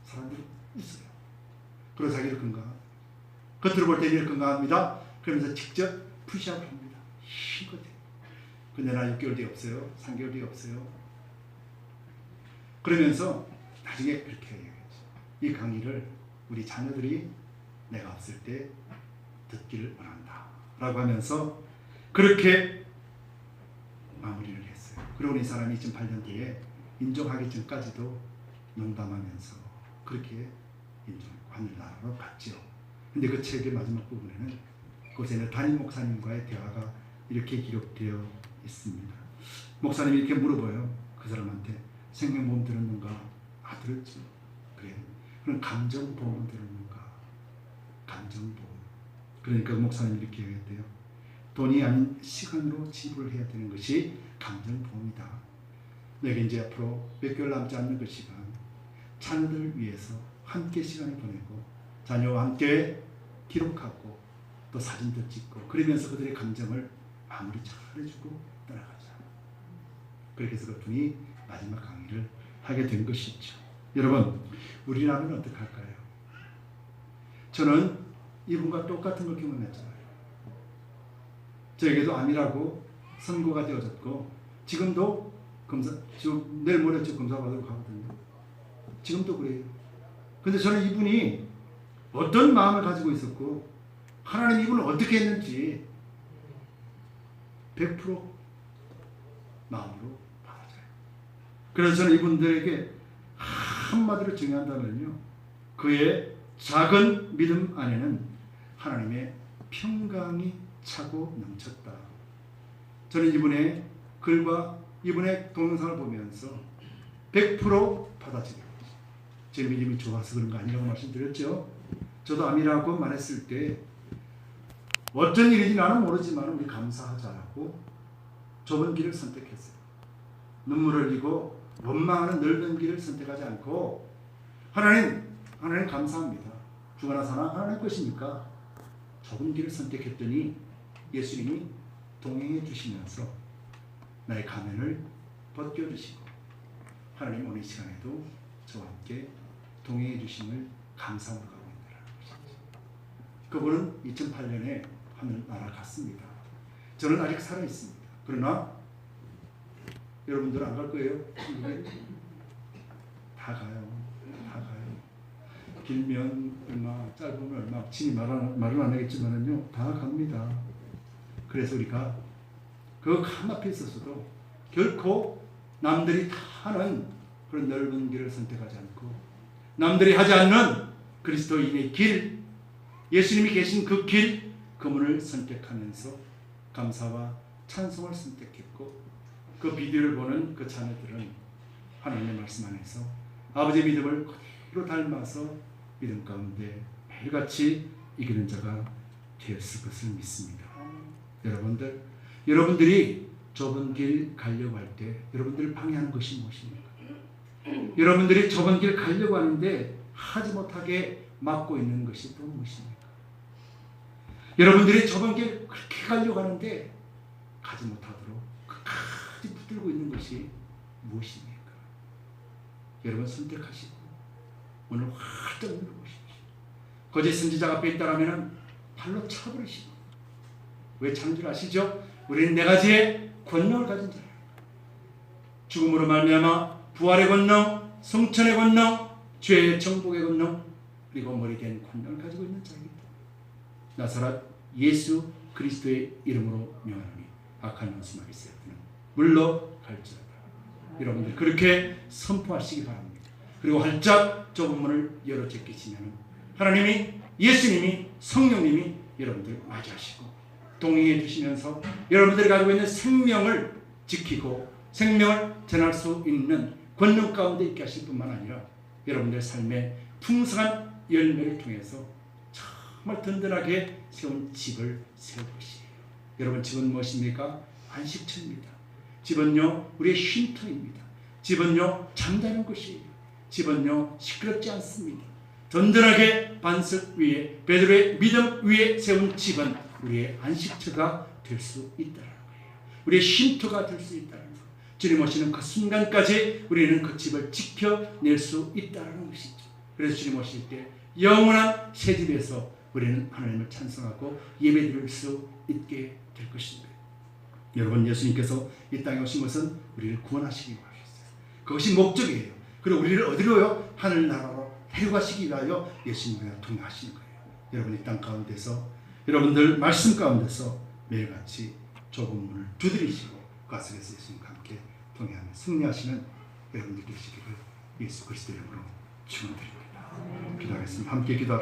[SPEAKER 1] 사람들이 웃어요. 그리고 자기를 건강합니다. 겉으로 볼 때는 건강합니다. 그러면서 직접 푸시업을 합니다. 힘껏 해요. 근데 나 6개월 뒤에 없어요. 3개월 뒤에 없어요. 그러면서 나중에 그렇게 얘기했죠. 이 강의를 우리 자녀들이 내가 없을 때 듣기를 원한다 라고 하면서 그렇게 마무리를 했어요. 그리고 이 사람이 2008년 뒤에 인종하기 전까지도 농담하면서 그렇게 하늘나라로 갔죠. 근데 그 책의 마지막 부분에는 그곳에는 담임 목사님과의 대화가 이렇게 기록되어 있습니다. 목사님이 이렇게 물어봐요. 그 사람한테 생명보험 들었는가? 아, 들었죠. 그래. 그럼 감정보험 들었는가? 감정보험. 그러니까 목사님이 이렇게 얘기했대요. 돈이 아닌 시간으로 지불을 해야 되는 것이 감정보험이다. 내게 이제 앞으로 몇 개월 남지 않는 그 시간 자녀들을 위해서 함께 시간을 보내고 자녀와 함께 기록하고 또 사진도 찍고 그러면서 그들의 감정을 마무리 잘 해주고 떠나가자. 그렇게 해서 그분이 마지막 강의를 하게 된 것이죠. 여러분, 우리라면 어떻게 할까요? 저는 이분과 똑같은 걸 경험했잖아요. 저에게도 암이라고 선고가 되어졌고 지금도 지금 내일 모레 검사 받으러 가거든요. 지금도 그래요. 근데 저는 이분이 어떤 마음을 가지고 있었고 하나님 이분을 어떻게 했는지 100% 마음으로 받아줘요. 그래서 저는 이분들에게 한마디로 정의한다면요, 그의 작은 믿음 안에는 하나님의 평강이 차고 넘쳤다. 저는 이분의 글과 이분의 동영상을 보면서 100% 받아들여요. 제 믿음이 좋아서 그런 거 아니라고 말씀드렸죠. 저도 암이라고 말했을 때 어떤 일인지 나는 모르지만 우리 감사하자라고 좁은 길을 선택했어요. 눈물을 흘리고 원망하는 넓은 길을 선택하지 않고 하나님 감사합니다. 죽어나 사나 하나님 것이니까 좁은 길을 선택했더니 예수님이 동행해 주시면서 나의 가면을 벗겨주시고 하나님 오늘 이 시간에도 저와 함께 동행해 주심을 감사하고 가고 있다는 것이죠. 그분은 2008년에 하늘나라 갔습니다. 저는 아직 살아있습니다. 그러나 여러분들은 안 갈 거예요? 다 가요. 다 가요. 길면 얼마, 짧으면 얼마, 친히 말은 안 하겠지만요, 다 갑니다. 그래서 우리가 그 앞에 있어서도 결코 남들이 다 하는 그런 넓은 길을 선택하지 않고 남들이 하지 않는 그리스도인의 길, 예수님이 계신 그 길, 그 문을 선택하면서 감사와 찬송을 선택했고 그 비디오를 보는 그 자녀들은 하나님의 말씀 안에서 아버지의 믿음을 그대로 닮아서 믿음 가운데 매일같이 이기는 자가 되었을 것을 믿습니다. 여러분들이 좁은 길 가려고 할 때 여러분들을 방해하는 것이 무엇입니까? 여러분들이 좁은 길 가려고 하는데 하지 못하게 막고 있는 것이 또 무엇입니까? 여러분들이 좁은 길 그렇게 가려고 하는데 가지 못하도록 끝까지 붙들고 있는 것이 무엇입니까? 여러분 선택하시고 오늘 활짝 눌러보십시오. 거짓 선지자가 앞에 있다라면 발로 차버리시고 왜 차는 줄 아시죠? 우리는 네 가지의 권능을 가진 자예요. 죽음으로 말미암아 부활의 권능, 성천의 권능, 죄의 정복의 권능, 그리고 머리 된 권능을 가지고 있는 자이기 때문에 나사렛 예수 그리스도의 이름으로 명하노니 악한 원수마귀 세트는 물러갈지어다. 여러분들 그렇게 선포하시기 바랍니다. 그리고 활짝 좁은 문을 열어 제끼시면 하나님이, 예수님이, 성령님이 여러분들 맞이하시고 동행해 주시면서 여러분들이 가지고 있는 생명을 지키고 생명을 전할 수 있는 권능 가운데 있게 하실 뿐만 아니라 여러분들의 삶에 풍성한 열매를 통해서 정말 든든하게 세운 집을 세울 것이에요. 여러분 집은 무엇입니까? 안식처입니다. 집은요 우리의 쉼터입니다. 집은요 잠자는 곳이에요. 집은요 시끄럽지 않습니다. 든든하게 반석 위에 베드로의 믿음 위에 세운 집은 우리의 안식처가 될 수 있다는 거예요. 우리의 쉼터가 될 수 있다는 거. 주님 오시는 그 순간까지 우리는 그 집을 지켜낼 수 있다는 것이죠. 그래서 주님 오실 때 영원한 새 집에서 우리는 하나님을 찬송하고 예배드릴 수 있게 될 것입니다. 여러분 예수님께서 이 땅에 오신 것은 우리를 구원하시기 위하셨어요. 그것이 목적이에요. 그리고 우리를 어디로요? 하늘나라로 데려가시기 위하여 예수님과 동행하시는 거예요. 여러분 이 땅 가운데서 여러분들 말씀 가운데서 매일같이 좁은 문을 두드리시고 그 속에서 예수님과 함께 동행하며 승리하시는 여러분들 되시기를 예수 그리스도 이름으로 축원드립니다. 기도하겠습니다. 함께 기도합시다.